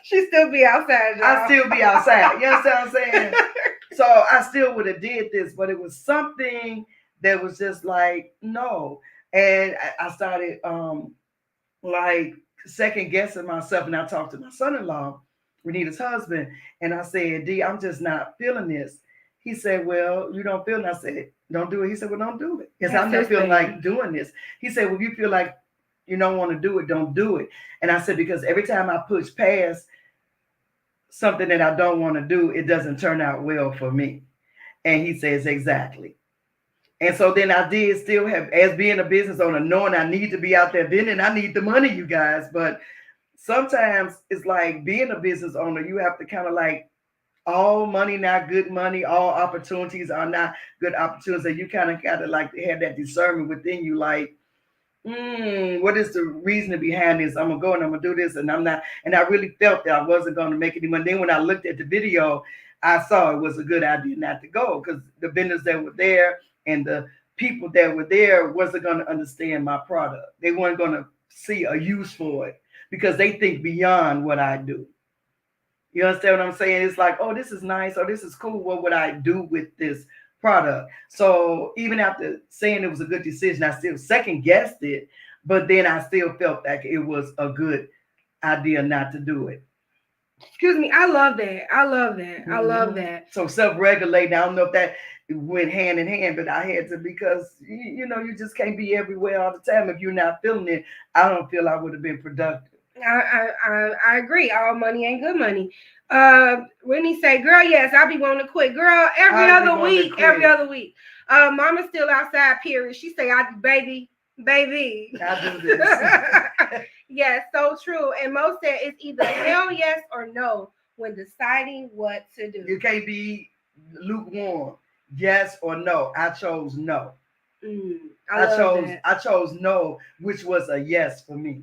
She still be outside, y'all. I still be outside. You understand what I'm saying? So I still would have did this, but it was something that was just like, no. And I started like second guessing myself. And I talked to my son-in-law, Renita's husband, and I said, D, I'm just not feeling this. He said, well, you don't feel it. I said, don't do it. He said, well, don't do it. Because I'm not feeling like doing this. He said, well, if you feel like you don't want to do it, don't do it. And I said, because every time I push past something that I don't want to do, it doesn't turn out well for me. And he says, exactly. And so then I did still have, as being a business owner, knowing I need to be out there vending, I need the money, you guys. But sometimes it's like being a business owner, you have to kind of like, all money not good money, all opportunities are not good opportunities. And you kind of got to like have that discernment within you, like, what is the reason behind this? I'm gonna go and I'm gonna do this, and I'm not. And I really felt that I wasn't gonna make any money. Then when I looked at the video, I saw it was a good idea not to go because the vendors that were there and the people that were there wasn't gonna understand my product. They weren't gonna see a use for it because they think beyond what I do. You understand what I'm saying? It's like, oh, this is nice, or this is cool. What would I do with this product? So even after saying it was a good decision, I still second guessed it, but then I still felt like it was a good idea not to do it. Excuse me. I love that. I love that. So self-regulating, I don't know if that went hand in hand, but I had to, because you know, you just can't be everywhere all the time. If you're not feeling it, I don't feel I would have been productive. I agree. All money ain't good money. Whitney say, girl, yes, I'll be wanting to quit. Girl, every other week. Mama's still outside, period. She say, baby. I do this. Yes, so true. And most said it's either hell yes or no when deciding what to do. You can't be lukewarm. Yes or no. I chose no. I chose no, which was a yes for me.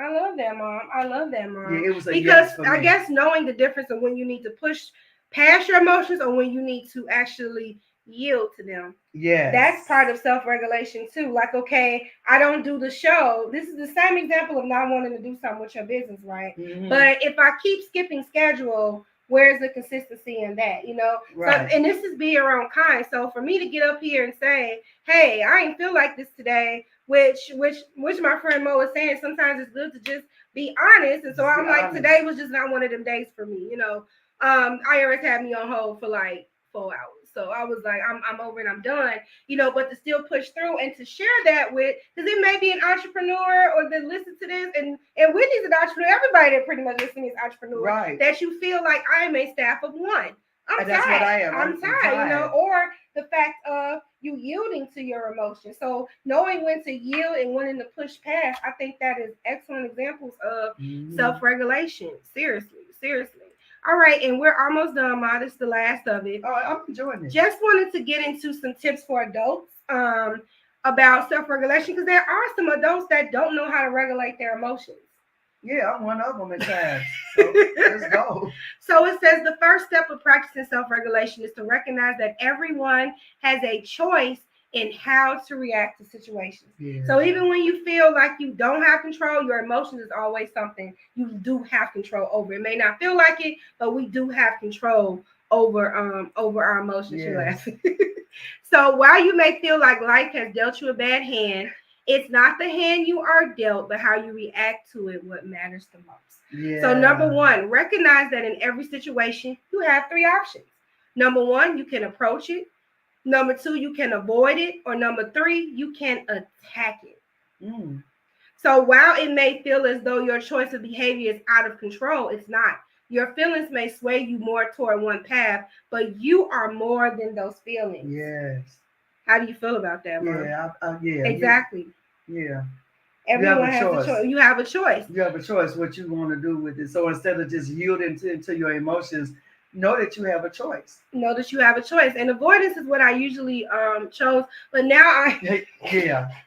I love that, Mom. I love that, Mom. Yeah, it was a because yes for I me. guess knowing the difference of when you need to push past your emotions or when you need to actually yield to them. Yes. That's part of self-regulation too. Like, okay, I don't do the show. This is the same example of not wanting to do something with your business, right? Mhm. But if I keep skipping schedule, where's the consistency in that? You know? Right. So, and this is be your own kind. So for me to get up here and say, hey, I ain't feel like this today, which my friend Mo was saying, sometimes it's good to just be honest. And so Just be I'm like, honest. today was just not one of them days for me, you know. IRS had me on hold for like 4 hours. So I was like, I'm over and I'm done, you know, but to still push through and to share that with, because it may be an entrepreneur or that listen to this, and Whitney's an entrepreneur, everybody that pretty much listening is entrepreneur, Right. that you feel like I am a staff of one. I'm And tired. that's what I am. I'm I'm tired, you know, tired. or the fact of you yielding to your emotions. So knowing when to yield and when to push past, I think that is excellent examples of self-regulation. Seriously. All right, and we're almost done, Ma. This is the last of it. Oh, I'm enjoying it. Just wanted to get into some tips for adults about self-regulation, because there are some adults that don't know how to regulate their emotions. Yeah, I'm one of them at times. So let's go. So it says the first step of practicing self-regulation is to recognize that everyone has a choice in how to react to situations. Yeah. So even when you feel like you don't have control, your emotions is always something you do have control over. It may not feel like it, but we do have control over our emotions. Yes. So while you may feel like life has dealt you a bad hand, it's not the hand you are dealt, but how you react to it what matters the most. Yeah. So number one, recognize that in every situation you have three options. Number one, you can approach it. Number two, you can avoid it. Or number three, you can attack it. So while it may feel as though your choice of behavior is out of control, it's not. Your feelings may sway you more toward one path, but you are more than those feelings. Yes. How do you feel about that, Mom? Yeah. Yeah. Exactly. Yeah. Everyone has a choice. You have a choice. You have a choice what you want to do with it. So instead of just yielding to your emotions, know that you have a choice. Know that you have a choice. And avoidance is what I usually chose. But now I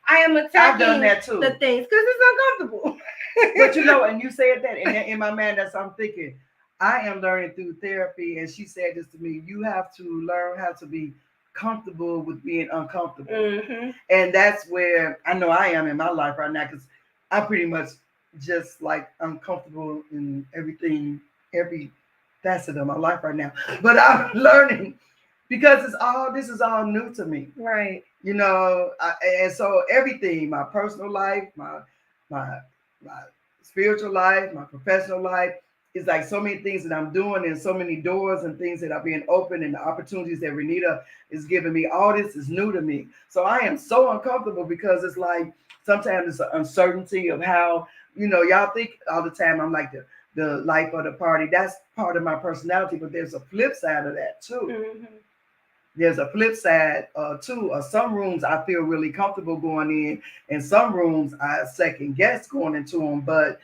am attacking I've done that too. the things because it's uncomfortable. But you know, and you said that, and in my mind, that's what I'm thinking. I am learning through therapy, and she said this to me. You have to learn how to be comfortable with being uncomfortable. Mm-hmm. And that's where I know I am in my life right now, because I'm pretty much just like uncomfortable in everything, every facet of my life right now. But I'm learning because this is all new to me. Right. You know, and so everything, my personal life, my spiritual life, my professional life, is like so many things that I'm doing and so many doors and things that are being opened and the opportunities that Renita is giving me. All this is new to me. So I am so uncomfortable because it's like sometimes it's an uncertainty of how, you know, y'all think all the time I'm like the life of the party. That's part of my personality, but there's a flip side of that too. Mm-hmm. There's a flip side too. Some rooms I feel really comfortable going in, and some rooms I second guess going into them, but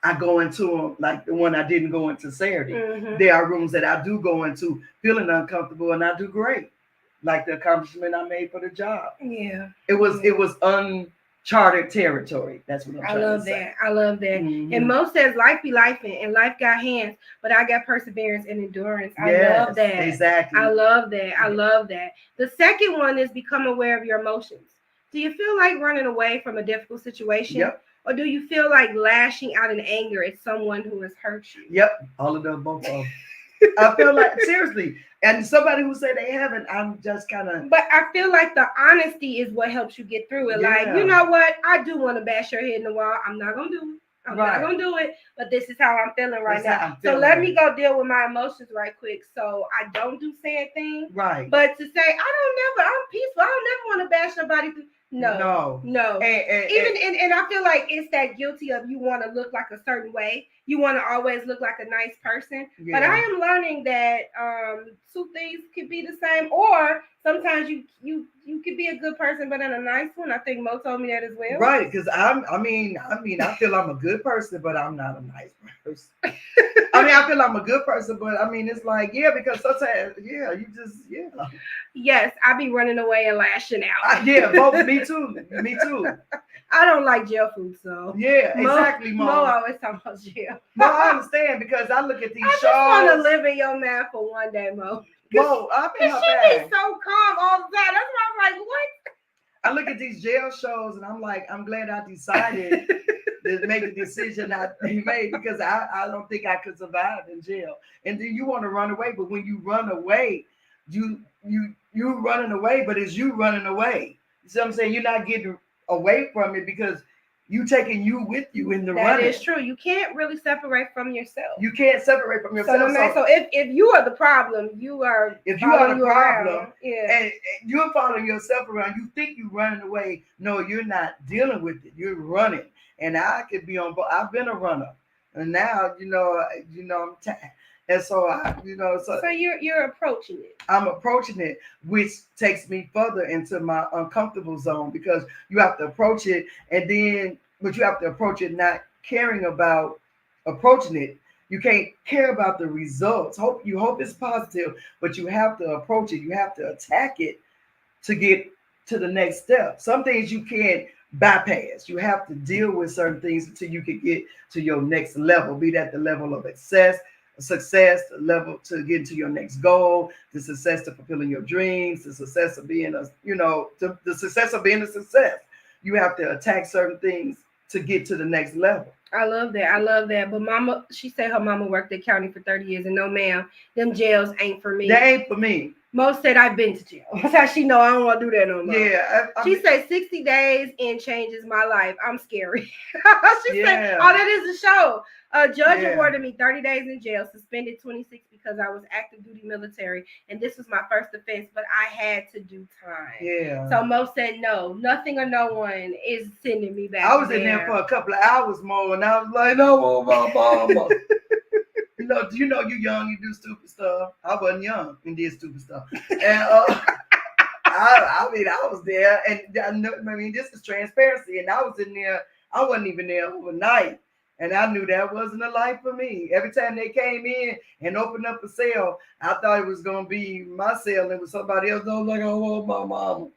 I go into them like the one I didn't go into Saturday. Mm-hmm. There are rooms that I do go into feeling uncomfortable, and I do great. Like the accomplishment I made for the job. Yeah. It was uncharted territory. That's what I'm trying to say. I love that. Mm-hmm. And Mo says life be life and life got hands, but I got perseverance and endurance. I love that. Exactly. I love that. The second one is become aware of your emotions. Do you feel like running away from a difficult situation? Yep. Or do you feel like lashing out in anger at someone who has hurt you? Yep. All of them, both of them. I feel like, seriously, and somebody who say they haven't, I'm just kind of. But I feel like the honesty is what helps you get through it. Yeah. Like, you know what? I do want to bash your head in the wall. I'm not going to do it. I'm not going to do it. But this is how I'm feeling right now. So let me go deal with my emotions right quick. So I don't do sad things. Right. But to say, I'm peaceful. I don't never want to bash nobody through. No. And I feel like it's that guilty of you want to look like a certain way. You want to always look like a nice person. Yeah. But I am learning that two things could be the same, or sometimes you could be a good person but in a nice one. I think Mo told me that as well. Right, because I mean, I feel I'm a good person, but I'm not a nice person. I feel I'm a good person, but I mean, it's like, because sometimes, Yes, I be running away and lashing out. Both me too. I don't like jail food, so Yeah, exactly, Mo. Mo always talking about jail. Mo, I understand because I look at these I shows. just want to live in your man for one day, Mo. Mo, I'm in Cause her she be bag. so calm all the time. That's why I'm like, what? I look at these jail shows and I'm like, I'm glad I decided to make the decision I made because I don't think I could survive in jail. And then you want to run away, but when you run away, you running away, but it's you running away. You see what I'm saying? You're not getting away from it because you taking you with you in the running. That is true. You can't really separate from yourself. You can't separate from yourself. So if you are the problem, you are. If you are the problem, around, and you're following yourself around, you think you're running away. No, you're not dealing with it. You're running. And I could be on. I've been a runner, and now I'm tired. And so so you're approaching it. I'm approaching it, which takes me further into my uncomfortable zone because you have to approach it, but you have to approach it not caring about approaching it. You can't care about the results. You hope it's positive, but you have to approach it. You have to attack it to get to the next step. Some things you can't bypass. You have to deal with certain things until you can get to your next level, be that the level of success, the level to get to your next goal, the success to fulfilling your dreams, the success of being the success of being a success. You have to attack certain things to get to the next level. I love that. But Mama, she said her mama worked at county for 30 years, and no, ma'am, them jails ain't for me. They ain't for me. Mo said I've been to jail. That's how she know I don't want to do that no more. Yeah. She said 60 days and changes my life. I'm scary. She said, Yeah. oh, that is a show. A judge awarded me 30 days in jail, suspended 26 because I was active duty military, and this was my first offense, but I had to do time. Yeah. So Mo said no, nothing or no one is sending me back. I was in there for a couple of hours more, and I was like, no, mama. You young, you do stupid stuff. I wasn't young and did stupid stuff. And I was there, and this is transparency. And I was in there. I wasn't even there overnight, and I knew that wasn't a life for me. Every time they came in and opened up a cell, I thought it was gonna be my cell, and it was somebody else. I was like, oh, my mama.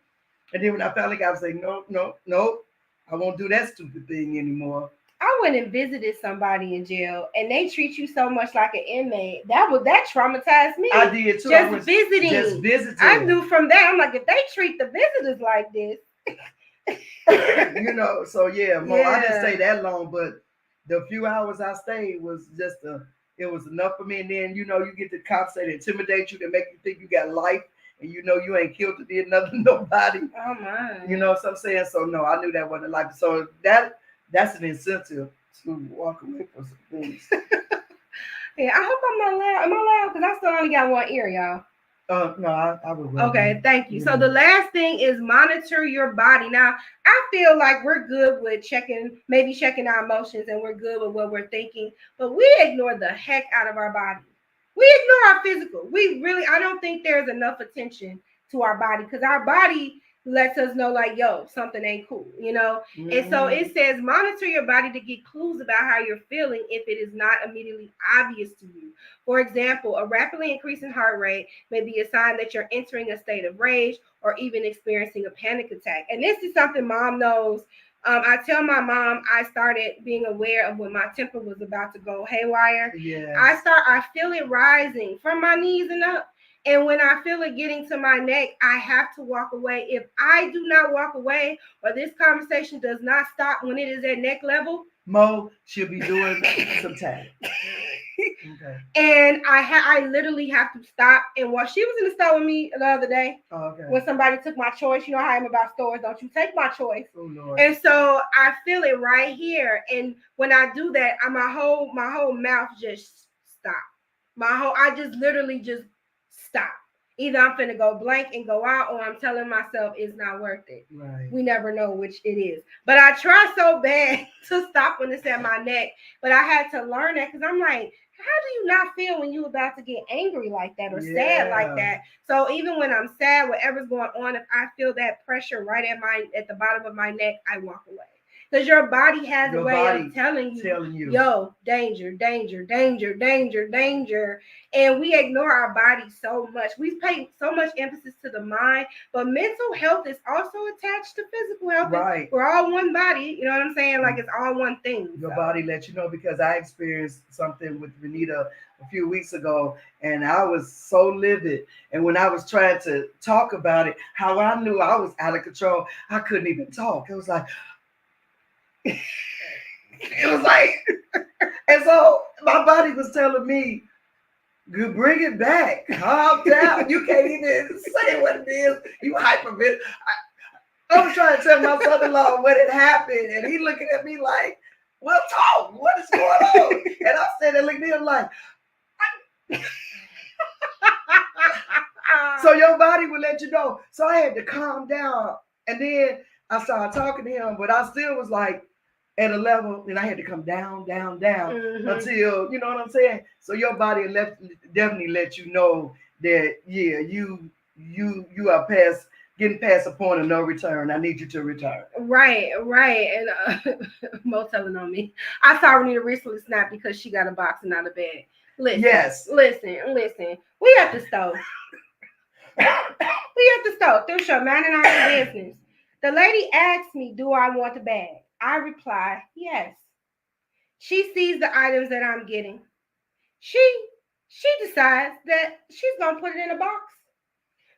And then when I finally got, I was like, no, I won't do that stupid thing anymore. I went and visited somebody in jail, and they treat you so much like an inmate. That traumatized me. I did too. Just visiting. I knew from that. I'm like, if they treat the visitors like this, So yeah, Mo, I didn't stay that long, but the few hours I stayed was it was enough for me. And then you get the cops that intimidate you, to make you think you got life, and you ain't killed to be nobody. Oh my. So I'm saying, so no, I knew that wasn't life. So that's an incentive to walk away from some things. Yeah, I hope I'm not loud. Am I loud? Because I still only got one ear, y'all. No, I would. Okay, thank you. So the last thing is monitor your body. Now, I feel like we're good with checking our emotions, and we're good with what we're thinking, but we ignore the heck out of our body. We ignore our physical. I don't think there's enough attention to our body, because our body lets us know, like, yo, something ain't cool, Mm-hmm. And so it says monitor your body to get clues about how you're feeling if it is not immediately obvious to you. For example, a rapidly increasing heart rate may be a sign that you're entering a state of rage or even experiencing a panic attack. And this is something Mom knows. I tell my mom I started being aware of when my temper was about to go haywire. Yeah. I feel it rising from my knees and up. And when I feel it getting to my neck, I have to walk away. If I do not walk away, or this conversation does not stop when it is at neck level, Mo should be doing some time. Okay. And I literally have to stop and watch. She was in the store with me the other day. Oh, okay. When somebody took my choice. You know how I'm about stores. Don't you take my choice. Oh, Lord. And so I feel it right here. And when I do that, my whole mouth just stop. I just literally just stop. Either I'm finna go blank and go out, or I'm telling myself it's not worth it. Right. We never know which it is. But I try so bad to stop when it's at my neck. But I had to learn that, because I'm like, how do you not feel when you're about to get angry like that or sad like that? So even when I'm sad, whatever's going on, if I feel that pressure right at the bottom of my neck, I walk away. Because your body has Your a way body of telling you. yo, danger, danger, danger, danger, danger. And we ignore our body so much. We pay so much emphasis to the mind, but mental health is also attached to physical health. Right. We're all one body. You know what I'm saying? Like it's all one thing. Your body lets you know, because I experienced something with Renita a few weeks ago, and I was so livid. And when I was trying to talk about it, how I knew I was out of control, I couldn't even talk. It was like, and so my body was telling me, "You bring it back, calm down. You can't even say what it is. You hypervent." I was trying to tell my son-in-law what had happened, and he looking at me like, "Well, talk. What is going on?" And I said, and looking at him like, so your body will let you know. So I had to calm down, and then I started talking to him, but I still was like at a level, and I had to come down, until, you know what I'm saying? So your body definitely let you know that, yeah, you are getting past a point of no return. I need you to return. Right. And Mo telling on me. I saw Renita recently snap because she got a box and not a bag. Listen. We at the stove. Through show, minding our business. The lady asked me, do I want the bag? I reply, yes. She sees the items that I'm getting. She decides that she's gonna put it in a box.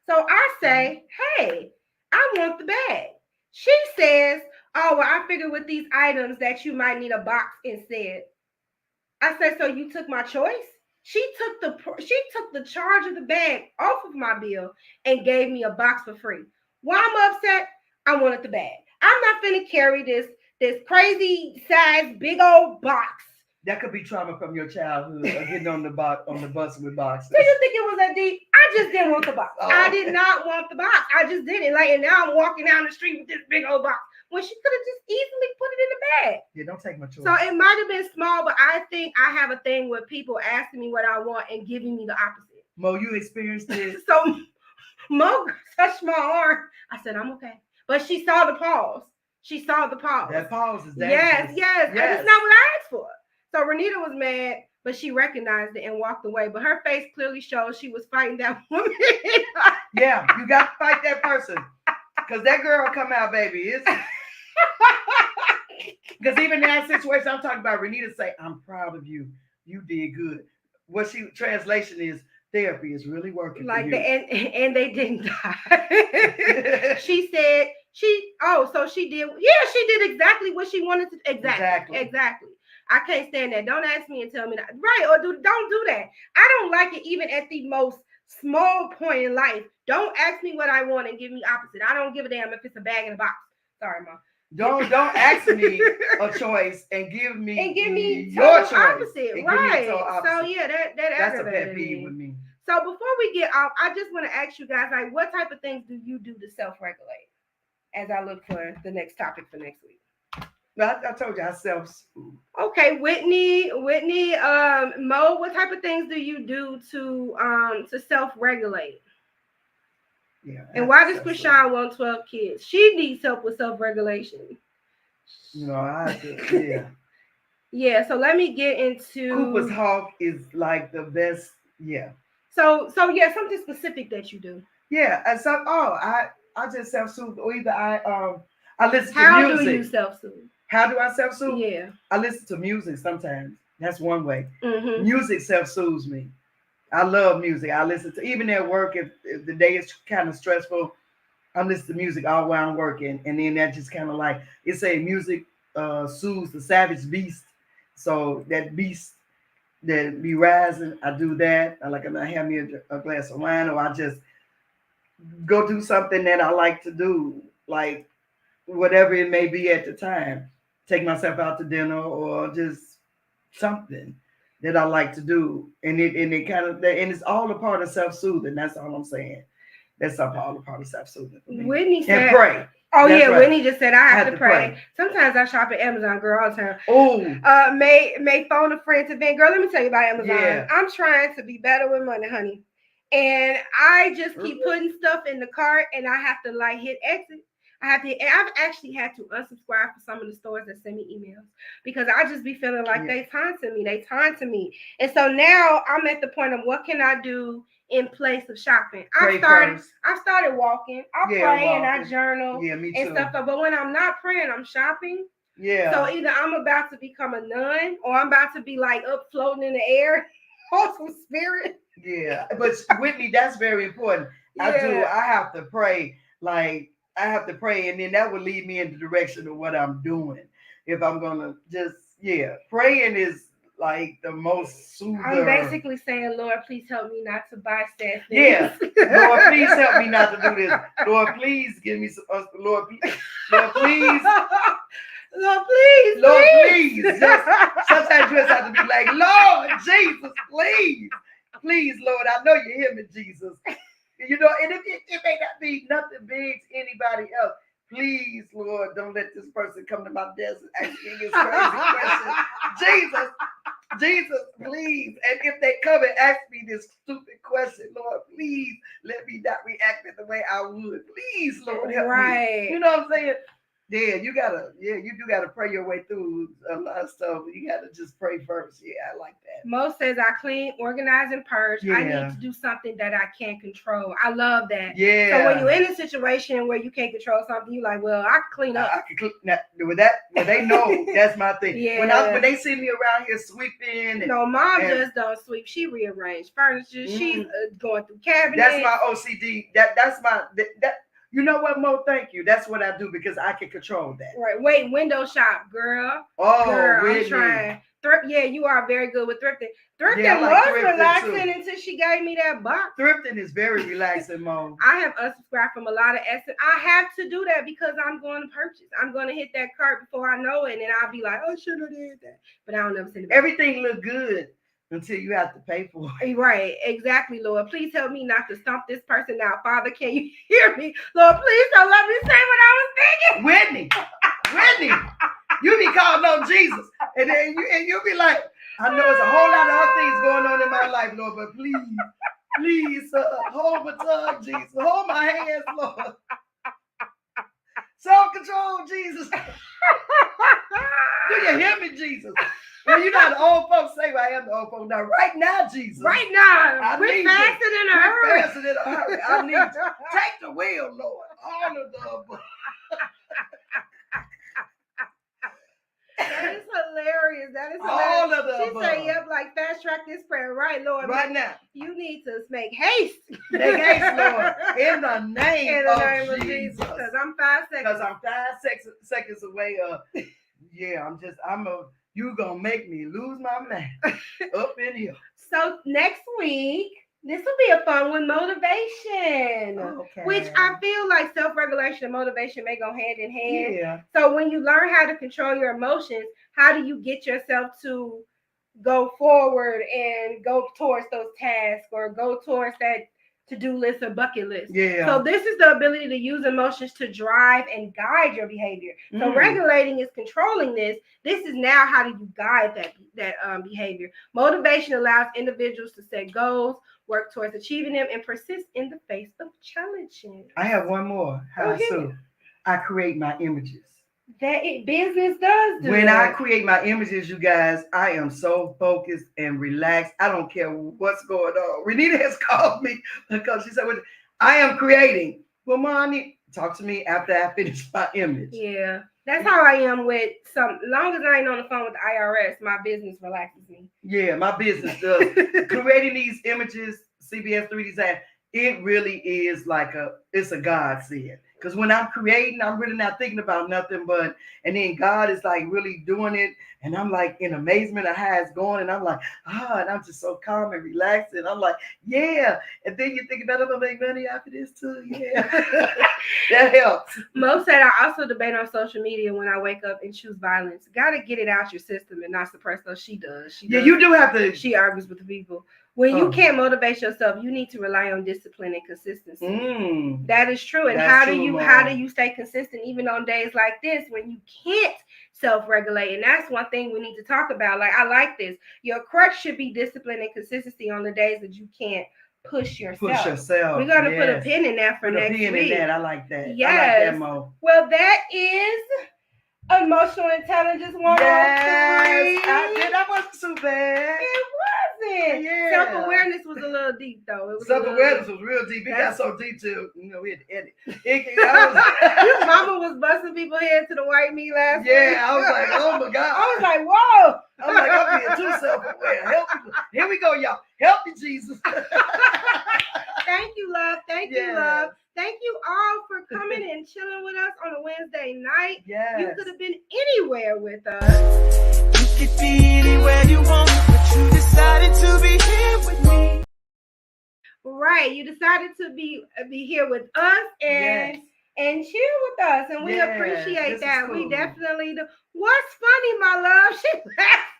So I say, hey, I want the bag. She says, oh, well, I figured with these items that you might need a box instead. I said, so you took my choice? She took the charge of the bag off of my bill and gave me a box for free. Why I'm upset? I wanted the bag. I'm not finna carry this crazy size big old box. That could be trauma from your childhood, getting on the bus with boxes. Do you think it was that deep? I just didn't want the box. Oh. I did not want the box. I just didn't. And now I'm walking down the street with this big old box when she could have just easily put it in the bag. Yeah, don't take my choice. So it might have been small, but I think I have a thing with people asking me what I want and giving me the opposite. Mo, you experienced this? So Mo touched my arm. I said, I'm okay. But she saw the pause. That pause is dangerous. Yes. That's not what I asked for. So Renita was mad, but she recognized it and walked away. But her face clearly showed she was fighting that woman. Yeah, you got to fight that person. Because that girl come out, baby. Because even in that situation, I'm talking about, Renita say, I'm proud of you. You did good. What translation is, therapy is really working for you. And they didn't die. She said, she did exactly what she wanted to. Exactly. I can't stand that. Don't ask me and tell me that. Right, or don't do that. I don't like it even at the most small point in life. Don't ask me what I want and give me opposite. I don't give a damn if it's a bag in a box. Sorry, Mom. Don't ask me a choice and give me your choice. Opposite. Right. Opposite. So yeah, that's a pet peeve with me. So before we get off, I just want to ask you guys, like, what type of things do you do to self-regulate? As I look for the next topic for next week. I told you I self-soothe. Okay, Whitney, Mo, what type of things do you do to self-regulate? Yeah. And why does Krishan want 12 kids? She needs help with self-regulation. Yeah. Yeah, so let me get into Cooper's Hawk is like the best. Yeah. So yeah, something specific that you do. Yeah, and so I just self-soothe, or either I listen to music. How do you self-soothe? How do I self-soothe? Yeah. I listen to music sometimes. That's one way. Mm-hmm. Music self-soothes me. I love music. I listen to, even at work, if the day is kind of stressful, I listen to music all while I'm working. And then that just kind of like, it's a music soothes the savage beast. So that beast that be rising, I do that. I have me a glass of wine, or I just go do something that I like to do, like whatever it may be at the time. Take myself out to dinner, or just something that I like to do, and it's all a part of self-soothing. That's all I'm saying. That's all a part of self-soothing. Whitney said, and pray. Oh, that's right. Whitney just said I have to pray. Sometimes I shop at Amazon, girl, all the time. Oh. May phone a friend to vent. Girl, let me tell you about Amazon. Yeah. I'm trying to be better with money, honey. And I just keep putting stuff in the cart, and I have to hit exit. I've actually had to unsubscribe for some of the stores that send me emails because I just be feeling like they taunting me. And so now I'm at the point of what can I do in place of shopping? I started walking. I pray and I journal and stuff. But when I'm not praying, I'm shopping. Yeah. So either I'm about to become a nun or I'm about to be like up floating in the air on some spirit. Yeah. But Whitney, that's very important. Yeah. I have to pray. Like I have to pray, and then that will lead me in the direction of what I'm doing. If I'm gonna just praying is like the most soother. I'm basically saying, Lord, please help me not to buy sad things. Yeah, Lord, please help me not to do this. Lord, please give me some. Lord, please. Lord, please. Just, sometimes you just have to be like, Lord Jesus, please, Lord. I know you hear me, Jesus. You know, and if it may not be nothing big to anybody else, please, Lord, don't let this person come to my desk and ask me this crazy question. Jesus, please. And if they come and ask me this stupid question, Lord, please let me not react in the way I would. Please, Lord, help me. You know what I'm saying? Yeah, you do gotta pray your way through a lot of stuff. You gotta just pray first. Yeah, I like that. Mo says I clean, organize, and purge. I need to do something that I can't control. I love that. Yeah. So when you're in a situation where you can't control something, you like, well, I can clean up. I can clean with that. When they know that's my thing. Yeah. When they see me around here sweeping. No, Mom just don't sweep. She rearranged furniture. She's going through cabinets. That's my OCD. That's my. You know what, Mo? Thank you. That's what I do because I can control that. Right. Wait, window shop, girl. Oh, girl, really? I'm trying. Yeah, you are very good with thrifting. Thrifting was relaxing until she gave me that box. Thrifting is very relaxing, Mo. I have unsubscribed from a lot of Essence. I have to do that because I'm going to purchase. I'm going to hit that cart before I know it, and then I'll be like, oh, should have did that. But I don't never send it back. Everything look good until you have to pay for it. Right, exactly, Lord. Please help me not to stomp this person out. Father, can you hear me? Lord, please don't let me say what I was thinking. Whitney, you be calling on Jesus, and then you'll be like, I know there's a whole lot of other things going on in my life, Lord, but please, hold my tongue, Jesus. Hold my hands, Lord. Self-control, Jesus. Do you hear me, Jesus? Well, you know the old folks say, well, I am the old folks. Now, right now, Jesus. Right now. We're fasting in a hurry. I need you. Take the wheel, Lord. All of the above. That is hilarious. All of the She above. said, yep, like fast track this prayer. Right, Lord. Right now. You need to make haste. Make haste, Lord. In the name of Jesus. Because I'm 5 seconds. Because I'm 5 seconds away. You gonna make me lose my mind up in here. So next week, this will be a fun one, motivation. Okay. Which I feel like self-regulation and motivation may go hand in hand. Yeah. So when you learn how to control your emotions, how do you get yourself to go forward and go towards those tasks or go towards that to-do list or bucket list? Yeah. So this is the ability to use emotions to drive and guide your behavior. So regulating is controlling this. This is now how do you guide that behavior. Motivation allows individuals to set goals, work towards achieving them, and persist in the face of challenges. I have one more. I create my images. Business does do when that. I create my images, you guys, I am so focused and relaxed. I don't care what's going on. Renita has called me because she said, I am creating. Well, Mommy, talk to me after I finish my image. Yeah, that's how I am with long as I ain't on the phone with the IRS, my business relaxes me. Yeah, my business does. Creating these images, CBS3 Designs, it really is it's a godsend. Because when I'm creating, I'm really not thinking about nothing but, and then God is like really doing it. And I'm like in amazement of how it's going. And I'm like, and I'm just so calm and relaxed. And I'm like, yeah. And then you think about, I'm going to make money after this too. Yeah. That helps. Mo said, I also debate on social media when I wake up and choose violence. Got to get it out your system and not suppress those. She does. You do have to. She argues with the people. When you can't motivate yourself, you need to rely on discipline and consistency. That is true. And how do you stay consistent even on days like this when you can't self-regulate? And that's one thing we need to talk about. Like, I like this. Your crutch should be discipline and consistency on the days that you can't push yourself. Push yourself. We're gonna put a yes. pin in that for Put a next pin week. in that. I like that. Yes. I like that, Mo. Well, that is Emotional Intelligence 103. Yes. That wasn't so bad. It wasn't. Yeah. Self-awareness was a little deep, though. It was Self-awareness was real deep. It got so deep too. We had to edit. Your mama was busting people's head to the white meat last week. Yeah, I was like, oh my God. I was like, whoa. I'm like, I'm being too self-aware. Help me. Here we go, y'all. Help me, Jesus. Thank you, love. Thank you, love. Thank you all for coming and chilling with us on a Wednesday night. Yes. You could have been anywhere with us. You could be anywhere you want, but you decided to be here with me. Right. You decided to be here with us and chill with us. And we appreciate that. Cool. We definitely do. What's funny, my love? She laughed.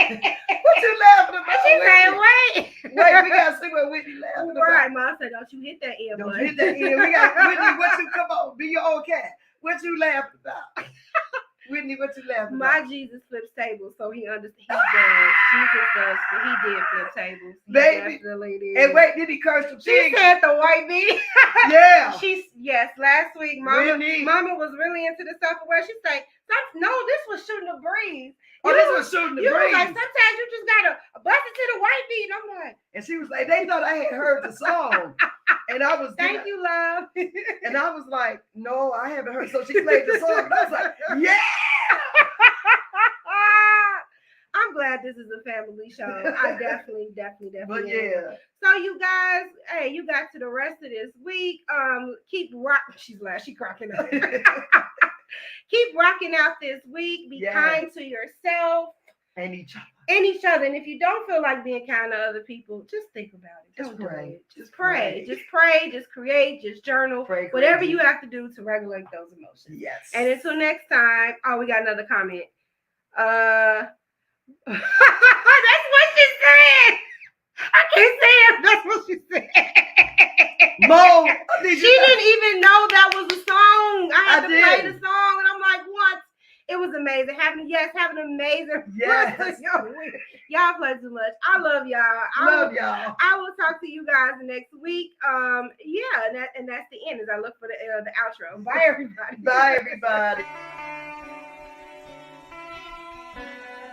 What you laughing about? She said, wait. Wait, we gotta see what Whitney laughing about. Right, Ma said, don't you hit that ear, Don't bud. hit that ear. We got Whitney, what you come on, be your own cat. What you laughing about? Whitney, what you laughing My about? Jesus flips tables, so he understands. He does. Jesus does. So he did flip tables. He Baby. definitely did. And wait, did he curse the She pig? said the white meat. Yeah. Last week, Whitney. Mama was really into the self-aware. She said, no, this was shooting the breeze. Oh, this was shooting the You was breeze. like, sometimes you just gotta bust it to the white meat. And I'm like, And she was like, they thought I had heard the song. And I was thank you, love. And I was like, no, I haven't heard. So she played the song. And I was like, yeah. I'm glad this is a family show. I definitely But am. yeah. So you guys, hey, you got to the rest of this week. Keep rocking. She's laughing. She cracking up. Keep rocking out this week. Be kind to yourself And each other. and each other. And if you don't feel like being kind to other people, just think about it. Just Don't do pray. it. Just pray. Just pray. Just create. Just journal. Pray, whatever create. you have to do to regulate those emotions. Yes. And until next time. Oh, we got another comment. That's what she said. I can't say it. That's what she said. Mo, She didn't even know that was a song. I had to play did. the song, and I'm like, what? It was amazing. Have an amazing Yes. Y'all play too much. I love y'all. Love y'all. I will talk to you guys next week. And that's the end as I look for the outro. Bye, everybody. Bye, everybody.